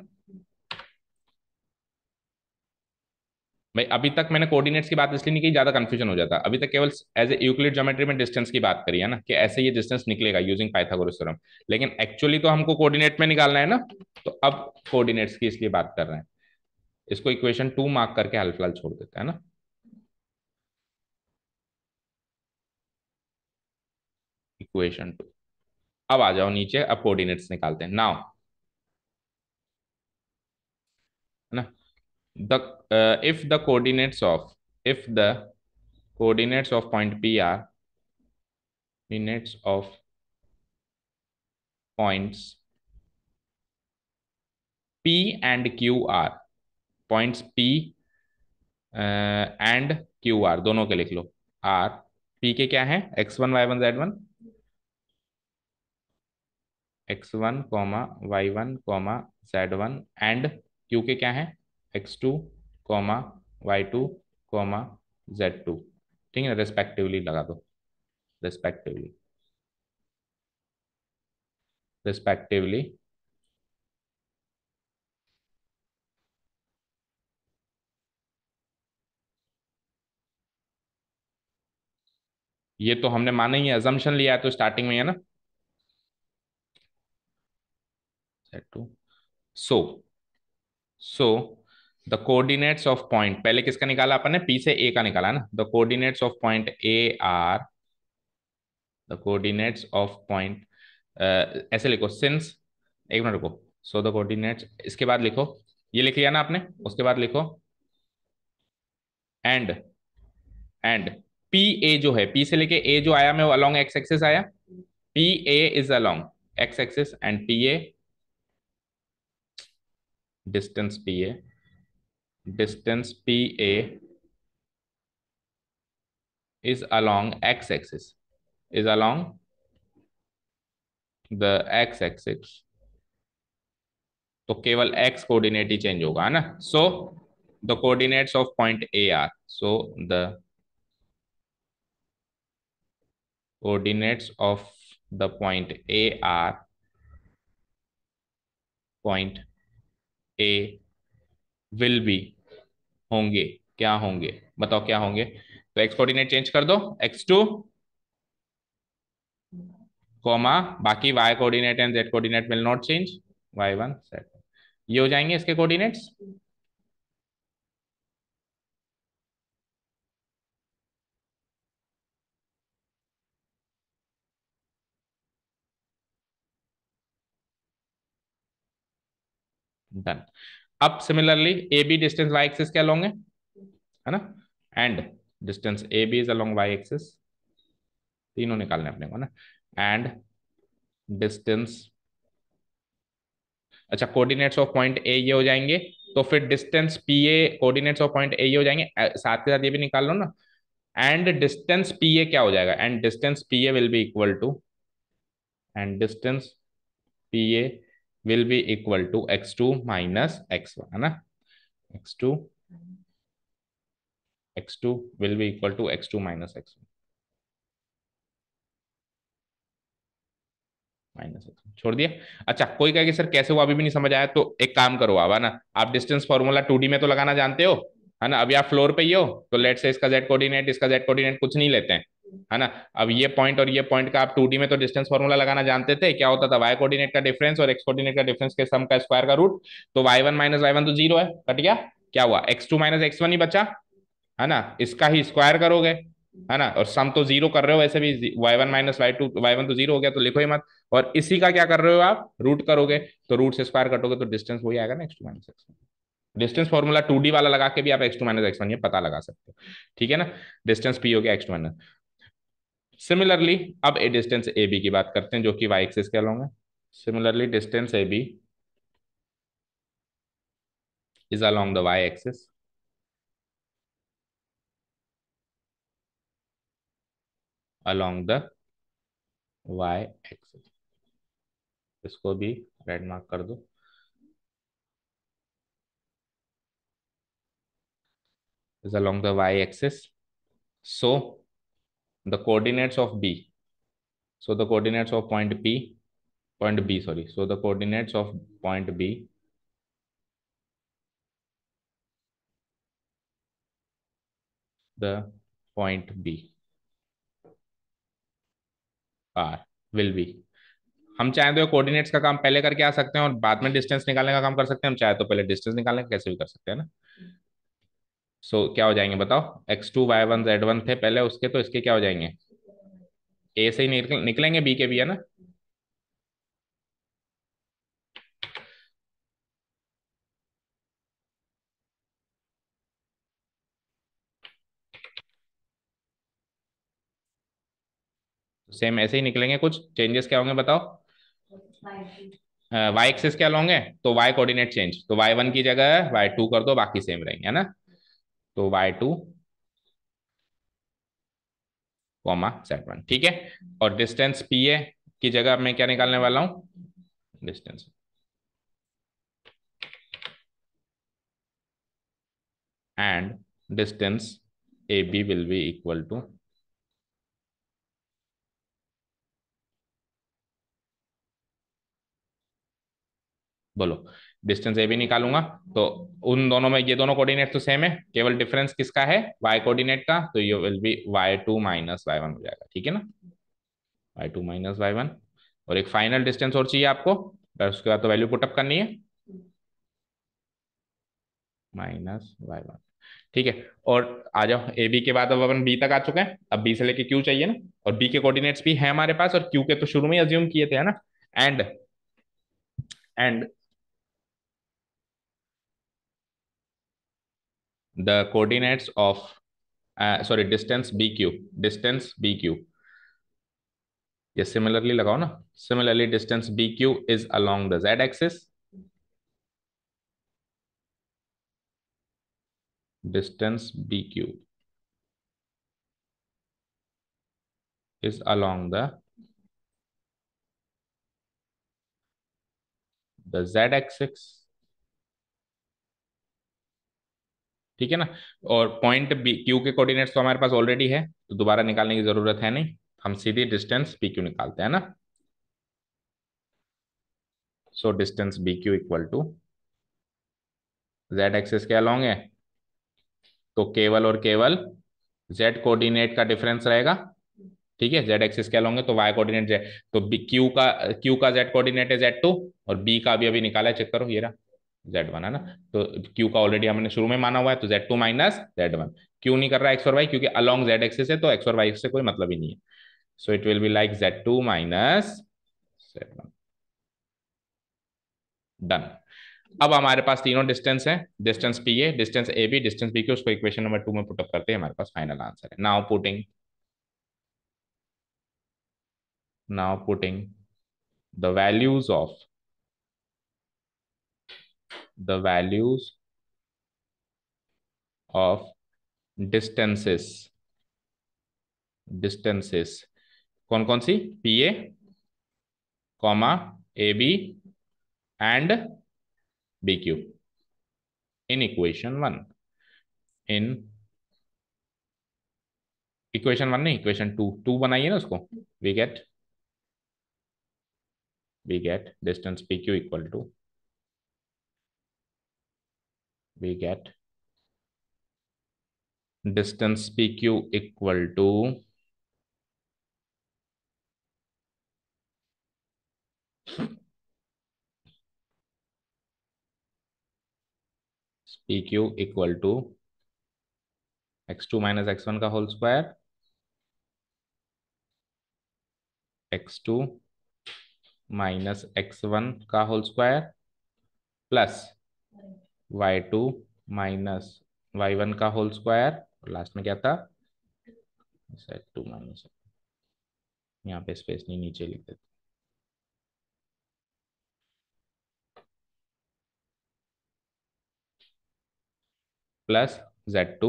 भाई। अभी तक मैंने कोऑर्डिनेट्स की बात इसलिए नहीं की, ज्यादा कंफ्यूजन हो जाता, अभी तक केवल एज ए यूक्लिड ज्योमेट्री में डिस्टेंस की बात करी है ना, कि ऐसे ये डिस्टेंस निकलेगा यूजिंग पाइथागोरस थ्योरम, लेकिन एक्चुअली तो हमको कोऑर्डिनेट में निकालना है ना। तो अब कोऑर्डिनेट्स की इसलिए बात कर रहे हैं। इसको इक्वेशन 2 मार्क करके हाल फिलहाल छोड़ देते हैं ना। इक्वेशन 2। अब आ जाओ नीचे, अब कोऑर्डिनेट्स निकालते हैं नाउ, है ना। The if the coordinates of if the coordinates of point P are coordinates of points P and Q are points P and Q R दोनों के लिख लो। आर, पी के क्या है, x1 y1 z1, x1 y1 and Q के क्या है, x2 y2 z2। ठीक है, रेस्पेक्टिवली लगा दो, रेस्पेक्टिवली, रेस्पेक्टिवली। ये तो हमने माना ही है, अजम्पशन लिया है तो स्टार्टिंग में है ना, z2। So so the coordinates of point, पहले किसका निकाला अपन ने, पी से ए का निकाला ना। The coordinates of point A R, the coordinates of point, ऐसे लिखो सिंस, एक मिनट रुको। सो द कोऑर्डिनेट्स, इसके बाद लिखो, ये लिख लिया ना आपने, उसके बाद लिखो एंड, एंड पी ए जो है, पी से लेके ए जो आया मैं वो अलोंग एक्स एक्सिस आया, P A is along x axis and P A, distance P A, distance P A is along x axis, is along the x axis। तो केवल x कोऑर्डिनेट ही चेंज होगा, है ना। So the coordinates of point A R, so the coordinates of the point A R, point A will B, होंगे, क्या होंगे, बताओ क्या होंगे। तो x कोऑर्डिनेट चेंज कर दो, x2 कॉमा, बाकी y coordinate and z coordinate will not change, y1 z, ये हो जाएंगे इसके कोऑर्डिनेट्स। डन। अब similarly A B distance Y axis के अलोंग है ना, and distance A B is along Y axis, तीनों निकालने अपने को ना। एंड डिस्टेंस, अच्छा कोऑर्डिनेट्स ऑफ पॉइंट ए ये हो जाएंगे, तो फिर distance P A, coordinates of point A ये हो जाएंगे, साथ के साथ ये भी निकाल लो ना। एंड डिस्टेंस पी ए क्या हो जाएगा, and distance P A will be equal to, and distance P A will be equal to x2 minus x1, है ना। x2, x2 will be equal to x2 minus x1, minus X छोड़ दिया। अच्छा कोई कहेगा सर कैसे हुआ, अभी भी नहीं समझ आया, तो एक काम करो आप, है ना, आप डिस्टेंस फॉर्मूला 2D में तो लगाना जानते हो, है ना। अभी आप फ्लोर पे ही हो, तो लेट से इसका जेड कोऑर्डिनेट, इसका जेड कोऑर्डिनेट कुछ नहीं लेते हैं, है ना। अब ये पॉइंट और ये पॉइंट का आप 2D में तो डिस्टेंस फॉर्मूला लगाना जानते थे, क्या होता था, वाई कोऑर्डिनेट का डिफरेंस और एक्स कोऑर्डिनेट का डिफरेंस के सम का स्क्वायर का रूट। तो Y one minus Y one तो जीरो है, कट गया, क्या हुआ, x2 माइनस x1 ही बचा, है ना, इसका ही स्क्वायर करोगे, है ना, और सम तो जीरो कर रहे हो वैसे भी, y1 माइनस y2, y1 तो जीरो हो गया तो लिखो ही मत, और इसी का क्या कर रहे हो आप, रूट करोगे, तो रूट से स्क्वायर कटोगे तो डिस्टेंस वही आएगा ना, x2 minus x1। Distance formula 2D वाला लगा के भी आप x2 माइनस x1 ये पता लगा सकते हो, ठीक है ना। डिस्टेंस p हो गया x2 माइनस। सिमिलरली अब ए डिस्टेंस ए बी की बात करते हैं, जो कि y एक्सिस के अलॉन्ग है। Similarly distance A B is along the y axis, along the y axis, इसको भी रेड मार्क कर दो, is along the y axis. So the coordinates of b, so the coordinates of point p, point b, sorry, so the coordinates of point b, the point b are, will be, हम चाहे तो coordinates का काम पहले करके आ सकते हैं और बाद में डिस्टेंस निकालने का काम कर सकते हैं, हम चाहे तो पहले डिस्टेंस निकालने का कैसे भी कर सकते हैं ना। क्या हो जाएंगे बताओ, x2 y1 z1 थे पहले उसके, तो इसके क्या हो जाएंगे, ए से ही निकलेंगे, बी के भी है ना। सेम ऐसे ही निकलेंगे, कुछ चेंजेस क्या होंगे बताओ। वाई एक्सिस क्या लोगे, तो वाई कोऑर्डिनेट चेंज, तो y1 की जगह y2 कर दो, बाकी सेम रहेंगे है ना। तो y2 कॉमा z1, ठीक है। और डिस्टेंस पी ए की जगह मैं क्या निकालने वाला हूँ, distance and distance A B will be equal to, बोलो, डिस्टेंस ए भी निकालूंगा, तो उन दोनों में ये दोनों कोऑर्डिनेट तो सेम है, केवल डिफरेंस किसका है, वाई कोऑर्डिनेट का, तो ये विल बी y2 - y1 हो जाएगा, ठीक है ना। y2 - y1, और एक फाइनल डिस्टेंस और चाहिए आपको, और उसके बाद तो वैल्यू पुटअप करनी है, -y1, ठीक है। और आ जाओ, ए बी के बाद अब अपन बी तक आ चुके हैं, अब बी से लेके क्यू चाहिए ना, और बी के कोऑर्डिनेट्स भी है हमारे पास, और क्यू के तो शुरू में ही अज्यूम किए थे है ना। And and the coordinates of, sorry, distance B Q, ये सिमिलरली लगाओ ना, similarly distance B Q is along the Z axis, distance B Q is along the Z axis, ठीक है ना। और पॉइंट बी क्यू के कोऑर्डिनेट्स तो हमारे पास ऑलरेडी है, तो दोबारा निकालने की जरूरत है नहीं, हम सीधी डिस्टेंस पी क्यू निकालते हैं ना। So distance B Q equal to, Z axis के अलोंग है, तो केवल और केवल जेड कोऑर्डिनेट का डिफरेंस रहेगा, ठीक है। जेड एक्सिस के अलोंग है तो वाई कोऑर्डिनेट जेड, तो क्यू का जेड कोऑर्डिनेट है Z2, और बी का भी अभी निकाला है, चेक करो ये रहा Z1 है ना। तो क्यू का ऑलरेडी हमने शुरू में माना हुआ है, तो Z2 - Z1, क्यों नहीं कर रहा एक्स और वाई, क्योंकि अलोंग जेड एक्सिस है, तो एक्स और वाई से कोई मतलब ही नहीं है। So it will be like Z2 - Z1, done. अब हमारे पास तीनों डिस्टेंस है, distance P A, distance A B, distance B Q, उसको इक्वेशन नंबर 2 में पुटअप करते हैं, हमारे पास फाइनल आंसर है। Now putting the values of distances, distances कौन कौन सी, P A comma A B and B Q, in in equation 1 नहीं, इक्वेशन 2, बनाइए ना उसको। We get distance P Q equal to, we get distance P Q equal to, P Q equal to x2 - x1 का whole square, x2 - x1 का whole square, plus y2 - y1 का whole square, और last में क्या था, z2 minus, यहाँ पे space नहीं, नीचे लिख देते, प्लस Z2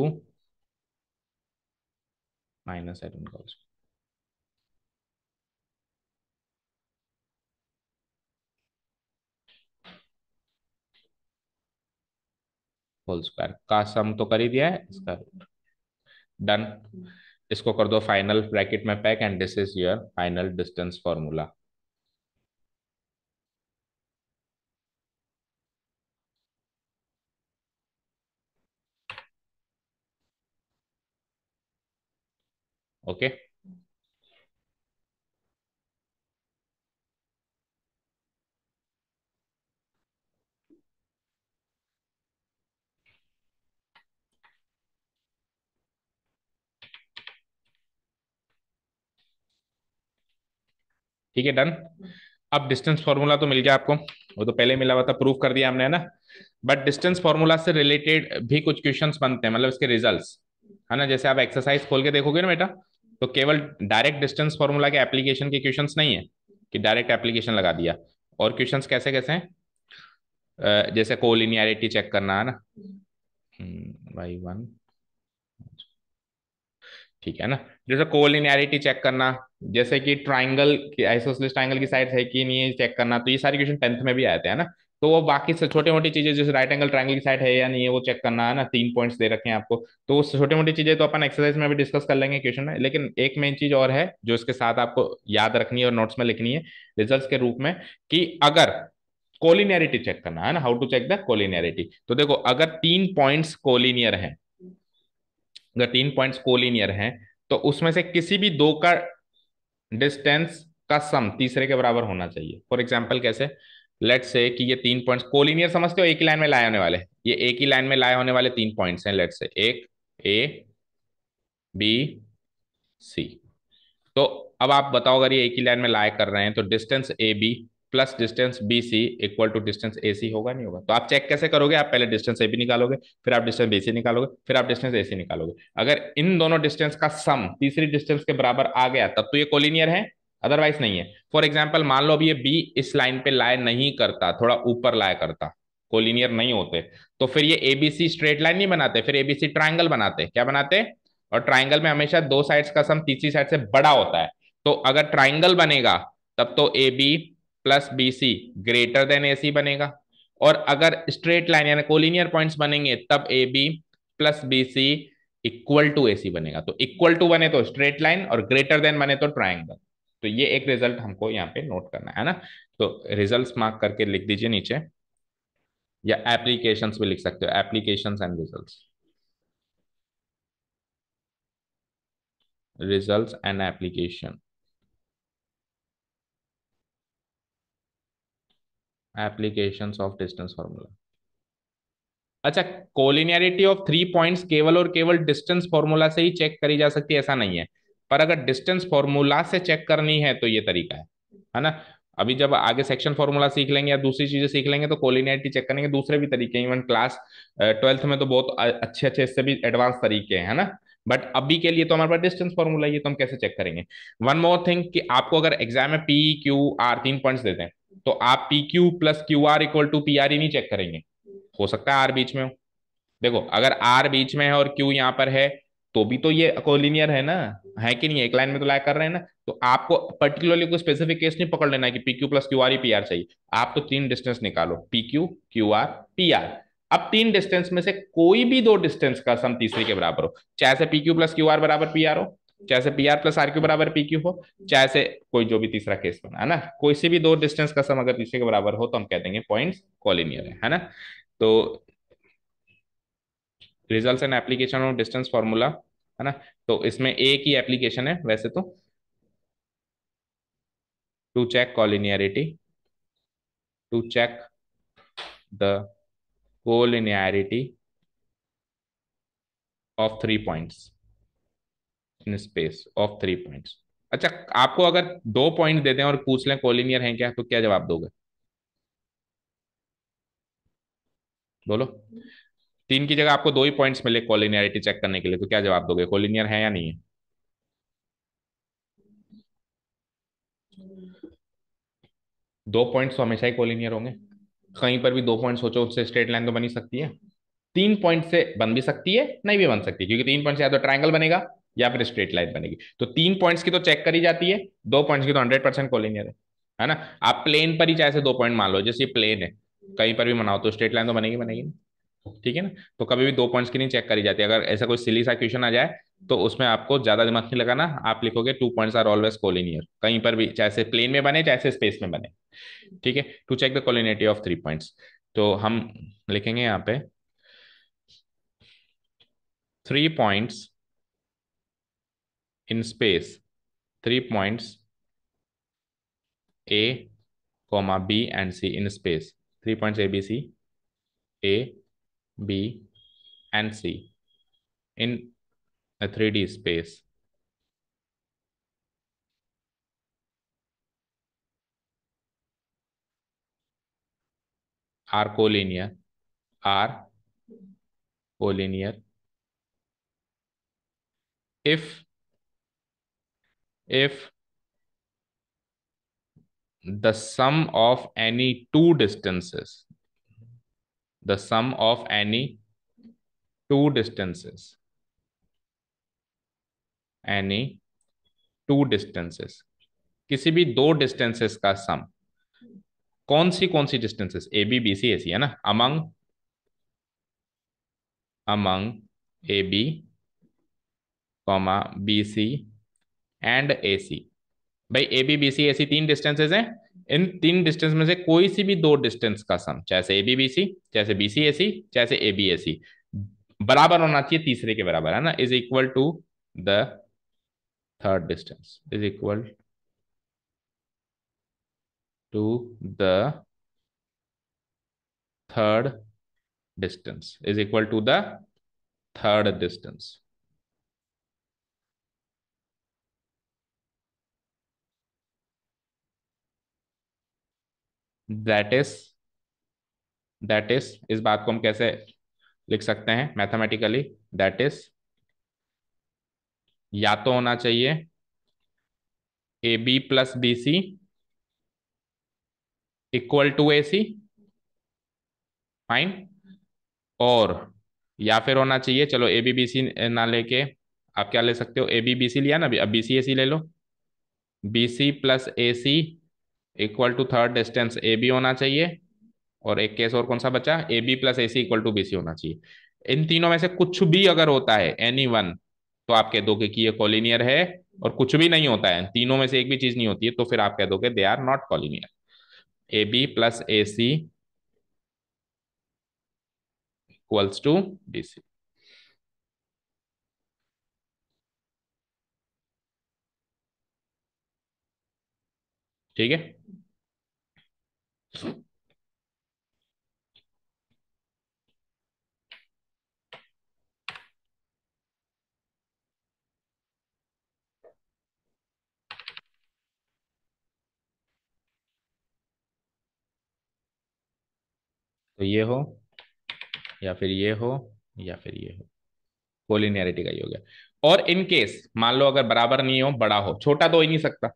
- Z1 का होल स्क्वायर का सम तो कर ही दिया है इसका, डन। इसको कर दो फाइनल ब्रैकेट में pack, and this is your final distance formula. Okay. ठीक है, डन। अब डिस्टेंस फॉर्मूला तो मिल गया आपको, वो तो पहले मिला हुआ था, प्रूफ कर दिया हमने, है ना। बट डिस्टेंस फॉर्मूला से रिलेटेड भी कुछ क्वेश्चंस बनते हैं, मतलब इसके रिजल्ट्स, है ना। जैसे आप एक्सरसाइज खोल के देखोगे ना बेटा, तो केवल डायरेक्ट डिस्टेंस फॉर्मूला के एप्लीकेशन के क्वेश्चंस नहीं है कि डायरेक्ट एप्लीकेशन लगा दिया। और क्वेश्चंस कैसे कैसे हैं, जैसे कोलिनियरिटी चेक करना, है ना, Y1, ठीक है ना। जैसे कोलिनियरिटी चेक करना, जैसे कि ट्राइंगल की आइसोसेलेस ट्राइंगल की साइड है कि नहीं है चेक करना, तो ये सारे क्वेश्चन 10th में भी आए थे, है ना। तो वो बाकी से छोटी मोटी चीजें, जैसे राइट एंगल ट्राइंगल की साइड है या नहीं है वो चेक करना, है ना, 3 पॉइंट्स दे रखे हैं आपको। तो वो छोटी मोटी चीजें तो अपन एक्सरसाइज में भी डिस्कस कर लेंगे क्वेश्चन में, लेकिन एक मेन चीज और है जो इसके साथ आपको याद रखनी है और नोट्स में लिखनी है रिजल्ट के रूप में, कि अगर कोलिनियरिटी चेक करना है ना, how to check the collinearity. तो देखो, अगर 3 पॉइंट्स कोलिनियर हैं, अगर 3 पॉइंट्स कोलिनियर हैं, तो उसमें से किसी भी दो का डिस्टेंस का सम तीसरे के बराबर होना चाहिए। फॉर एग्जाम्पल कैसे, लेट से कि ये 3 पॉइंट्स कोलिनियर समझते हो, एक ही लाइन में लाए होने वाले, ये एक ही लाइन में लाए होने वाले 3 पॉइंट्स हैं, लेट से एक ए बी सी। तो अब आप बताओ, अगर ये एक ही लाइन में लाए कर रहे हैं, तो distance A B plus distance B C equal to distance A C होगा, नहीं होगा। तो आप चेक कैसे करोगे, आप पहले डिस्टेंस ए बी निकालोगे, फिर आप डिस्टेंस बी सी निकालोगे, फिर आप डिस्टेंस ए सी निकालोगे। अगर इन दोनों डिस्टेंस का सम तीसरी डिस्टेंस के बराबर आ गया, तब तो ये कोलिनियर है, अदरवाइज नहीं है। फॉर एग्जाम्पल मान लो अभी ये बी इस लाइन पे लाए नहीं करता, थोड़ा ऊपर लाया करता, कोलिनियर नहीं होते, तो फिर ये एबीसी स्ट्रेट लाइन नहीं बनाते, फिर एबीसी ट्राइंगल बनाते, क्या बनाते। और ट्राइंगल में हमेशा दो साइड्स का सम तीसरी साइड से बड़ा होता है। तो अगर ट्राइंगल बनेगा, तब तो A B plus B C greater than A C बनेगा। और अगर स्ट्रेट लाइन यानी कोलिनियर पॉइंट्स बनेंगे, तब A B plus B C equal to A C बनेगा। तो इक्वल टू बने तो स्ट्रेट लाइन, और ग्रेटर देन बने तो ट्राइंगल। तो ये एक रिजल्ट हमको यहाँ पे नोट करना है ना। तो रिजल्ट्स मार्क करके लिख दीजिए नीचे, या एप्लीकेशंस भी लिख सकते हो, applications and results, results and application, applications of distance formula. अच्छा, कोलिनियरिटी ऑफ 3 पॉइंट्स केवल और केवल डिस्टेंस फॉर्मूला से ही चेक करी जा सकती है, ऐसा नहीं है। पर अगर डिस्टेंस फॉर्मूला से चेक करनी है तो ये तरीका है ना। अभी जब आगे सेक्शन फॉर्मूला सीख लेंगे या दूसरी चीजें सीख लेंगे, तो कोलिनियरिटी चेक करने के दूसरे भी तरीके हैं। इवन क्लास 12th में तो बहुत अच्छे अच्छे, इससे भी एडवांस तरीके हैं, है ना। बट अभी के लिए तो हमारे पास डिस्टेंस फॉर्मूला ही है, तो हम कैसे चेक करेंगे। वन मोर थिंग, कि आपको अगर एग्जाम में पी क्यू आर 3 पॉइंट्स देते हैं, तो आप P Q plus Q R equal to P R ही नहीं चेक करेंगे। हो सकता है आर बीच में हो। देखो, अगर आर बीच में है और क्यू यहाँ पर है, तो भी तो ये कोलिनियर है ना, है कि नहीं, एक लाइन में तो लाया कर रहे हैं ना। तो आपको पर्टिकुलरली कोई स्पेसिफिक केस नहीं पकड़ लेना है कि P Q plus Q R ही पी आर चाहिए। आप तो 3 डिस्टेंस निकालो, P Q Q R P R. अब 3 डिस्टेंस में से कोई भी 2 डिस्टेंस का सम तीसरे के बराबर हो, चाहे से P Q plus Q R बराबर पी आर हो, चाहे से P R plus R Q बराबर पी क्यू हो, चाहे से कोई जो भी तीसरा केस बना, है ना, कोई से भी 2 डिस्टेंस का सम अगर तीसरे के बराबर हो, तो हम कह देंगे पॉइंट्स कॉलिनियर है ना। तो results and application of distance formula, है ना। तो इसमें एक ही एप्लीकेशन है वैसे तो, to check collinearity, to check the collinearity of 3 points in space of 3 points. अच्छा, आपको अगर 2 पॉइंट देते हैं और पूछ लें कोलिनियर हैं क्या, तो क्या जवाब दोगे, बोलो। 3 की जगह आपको 2 ही पॉइंट्स मिले कोलिनियरिटी चेक करने के लिए, तो क्या जवाब दोगे, कोलिनियर है या नहीं है। 2 पॉइंट्स तो हमेशा ही कोलिनियर होंगे। कहीं पर भी 2 पॉइंट सोचो, उससे स्ट्रेट लाइन तो बनी सकती है। 3 पॉइंट से बन भी सकती है, नहीं भी बन सकती, क्योंकि 3 पॉइंट से या तो ट्राइंगल बनेगा या फिर स्ट्रेट लाइन बनेगी। तो 3 पॉइंट्स की तो चेक करी जाती है, 2 पॉइंट्स की तो 100% कोलिनियर है ना। आप प्लेन पर ही चाहे से 2 पॉइंट मान लो, जैसे ये प्लेन है, कहीं पर भी बनाओ तो स्ट्रेट लाइन तो बनेगी बनेगी ना। ठीक है ना। तो कभी भी 2 पॉइंट्स की नहीं चेक करी जाती। अगर ऐसा कोई सिली सा क्वेश्चन आ जाए, तो उसमें आपको ज्यादा दिमाग नहीं लगाना, आप लिखोगे 2 पॉइंट्स आर ऑलवेज कोलिनियर, कहीं पर भी, चाहे से प्लेन में बने चाहे से स्पेस में बने। ठीक है, to check the collinearity of 3 points. तो हम लिखेंगे यहाँ पे 3 points in space, 3 points A, comma B and C in space, 3 points A, B, C, A, B and C in a 3D space are collinear, are collinear if the sum of any two distances, the sum of any two distances, any two distances, किसी भी दो distances का sum, कौन सी distances, A B B C A C है ना, among among A B comma B C and A C. भाई A B B C A सी तीन डिस्टेंसेस हैं, इन तीन डिस्टेंस में से कोई सी भी दो डिस्टेंस का सम, चाहे ए बी बी सी, चाहे बी सी ए सी, चाहे ए बी ए सी, बराबर होना चाहिए तीसरे के बराबर, है ना, is equal to the third distance, is equal to the third distance, is equal to the third distance. That is इस बात को हम कैसे लिख सकते हैं मैथमेटिकली, दैट इज या तो होना चाहिए A B plus B C equal to A C, fine, और या फिर होना चाहिए, चलो ए बी बी सी ना लेके आप क्या ले सकते हो, ए बी बी सी लिया ना अभी, अब बी सी ए सी ले लो, B C plus A C equal to third distance A B होना चाहिए, और एक केस और कौन सा बचा, A B plus A C equal to B C होना चाहिए। इन तीनों में से कुछ भी अगर होता है एनी वन, तो आप कह दोगे कि ये कॉलिनियर है, और कुछ भी नहीं होता है, तीनों में से एक भी चीज नहीं होती है, तो फिर आप कह दोगे they are not collinear. A B plus A C equals to B C. ठीक है, तो ये हो, या फिर ये हो, या फिर ये हो, कोलिनियरिटी का ही हो गया। और इन केस मान लो अगर बराबर नहीं हो, बड़ा हो, छोटा तो हो ही नहीं सकता,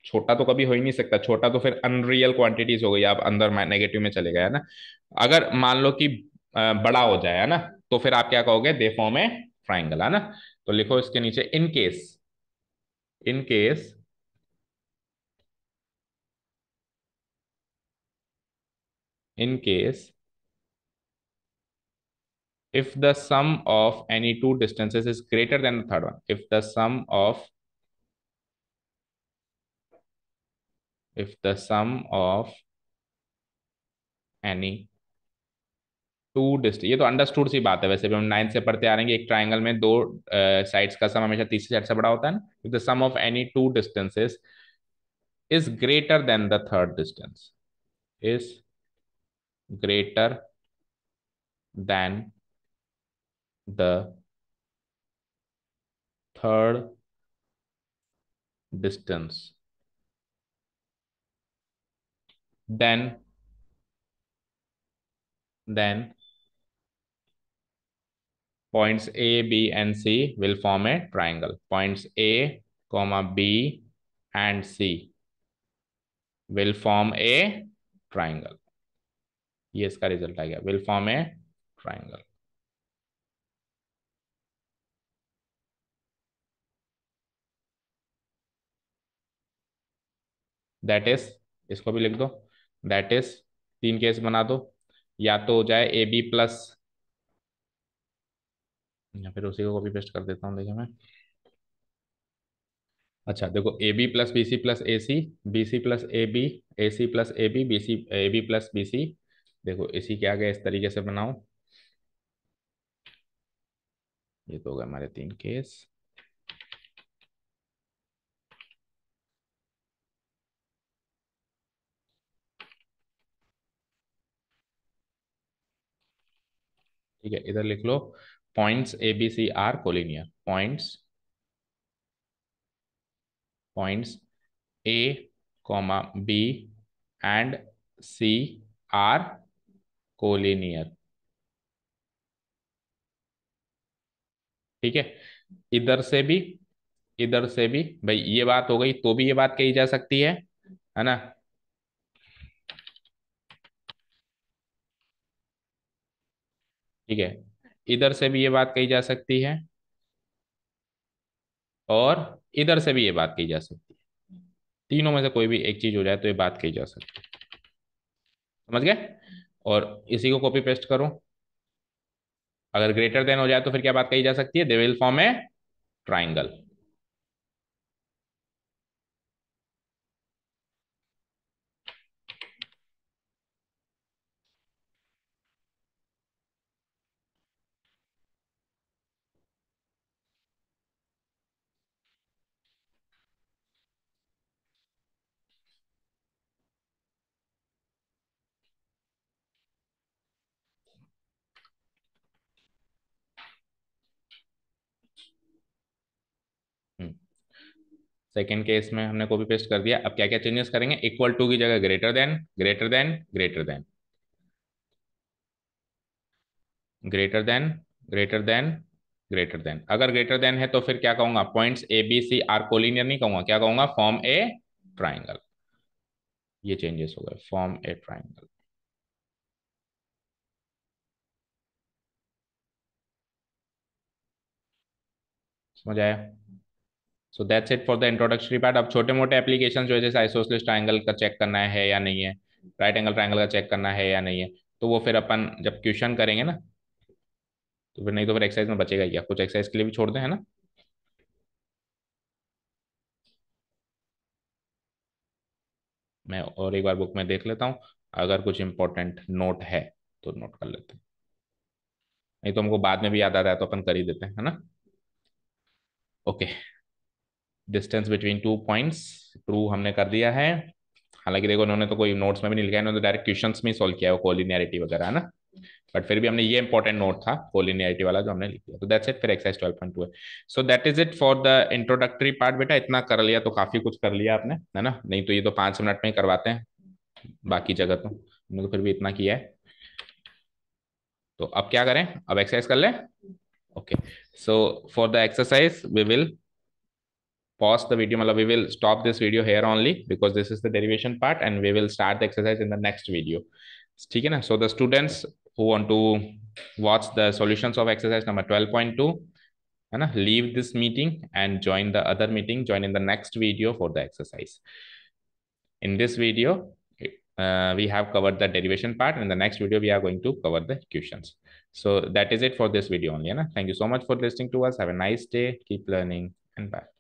छोटा तो कभी हो ही नहीं सकता, छोटा तो फिर अनरियल क्वांटिटीज हो गई, आप अंदर नेगेटिव में चले गए, है ना। अगर मान लो कि बड़ा हो जाए, है ना, तो फिर आप क्या कहोगे, दे फॉर्म ए ट्राइंगल, है ना। तो लिखो इसके नीचे in case, in case in case if the sum of any two distances is greater than the third one, if the sum of, if the sum of any two distances, ये तो understood सी बात है, वैसे भी हम ninth से पढ़ते आ रहे हैं, एक ट्राइंगल में दो साइड्स का सम हमेशा तीसरी साइड से बड़ा होता है ना। If the sum of any two distances is greater than the third distance, is greater than the third distance, then then points A, B, and C will form a triangle. Points A, comma B, and C will form a triangle. ये इसका result आ गया, will form a triangle. That is, इसको भी लिख दो, that is, तीन case बना दो, या तो हो जाए ए बी प्लस, या फिर उसी को कॉपी पेस्ट कर देता हूँ, देखिए मैं। अच्छा देखो, A B plus B C plus A C, B C plus A C plus A B, B C A B plus B C, देखो इसी के आगे इस तरीके से बनाओ, ये तो हो गए हमारे तीन केस। ठीक है, इधर लिख लो, points A B C are collinear, points A comma B and C are collinear. ठीक है, इधर से भी, इधर से भी भाई ये बात हो गई तो भी ये बात कही जा सकती है ना। ठीक है, इधर से भी ये बात कही जा सकती है, और इधर से भी ये बात कही जा सकती है। तीनों में से कोई भी एक चीज हो जाए तो ये बात कही जा सकती है। समझ गए? और इसी को कॉपी पेस्ट करो। अगर ग्रेटर देन हो जाए तो फिर क्या बात कही जा सकती है? They will form a triangle. Second case में हमने कॉपी पेस्ट कर दिया। अब क्या क्या चेंजेस करेंगे? इक्वल टू की जगह greater than, greater than, greater than, greater than, greater than, greater than. अगर ग्रेटर देन है तो फिर क्या कहूंगा? Points A B C are collinear नहीं कहूंगा, क्या कहूंगा? Form a triangle. ये चेंजेस हो गए, फॉर्म ए ट्राइंगल। समझ आया? So that's it for the introductory part. अब छोटे मोटे एप्लीकेशन जो है, जैसे आइसोसेलेस ट्राइंगल का चेक करना है या नहीं है, राइट एंगल ट्राइंगल का चेक करना है या नहीं है, तो वो फिर अपन जब क्वेश्चन करेंगे ना, तो फिर नहीं तो फिर एक्सरसाइज में बचेगा ही क्या? कुछ एक्सरसाइज के लिए भी छोड़ दें, है ना। मैं और एक बार बुक में देख लेता हूँ, अगर कुछ इंपॉर्टेंट नोट है तो नोट कर लेते हैं, नहीं तो हमको बाद में भी याद आता है तो अपन कर ही देते हैं, है ना। Okay, distance between two points prove हमने कर दिया है। हालांकि देखो उन्होंने तो कोई नोट्स में भी नहीं लिखा है, इन्होंने तो डायरेक्ट क्वेश्चंस में ही सॉल्व किया है वो कोलिनियरिटी वगैरह, है ना। बट फिर भी हमने ये इंपॉर्टेंट नोट था कोलिनियरिटी वाला जो हमने लिख दिया। तो दैट्स इट, फिर एक्सरसाइज 12.2 है। So that is it for the introductory part. बेटा इतना कर लिया तो काफी कुछ कर लिया आपने, है ना। नहीं तो ये तो 5 मिनट में ही करवाते हैं, बाकी जगह तो हमने तो फिर भी इतना किया है। तो अब क्या करें? अब एक्सरसाइज कर लें। Okay, so for the exercise we will pause the video, मतलब we will stop this video here only because this is the derivation part and we will start the exercise in the next video. ठीक है ना? So the students who want to watch the solutions of exercise number 12.2, है ना, leave this meeting and join the other meeting, join in the next video for the exercise. In this video we have covered the derivation part, and in the next video we are going to cover the questions. So that is it for this video only, है ना. Thank you so much for listening to us. Have a nice day, keep learning, and bye.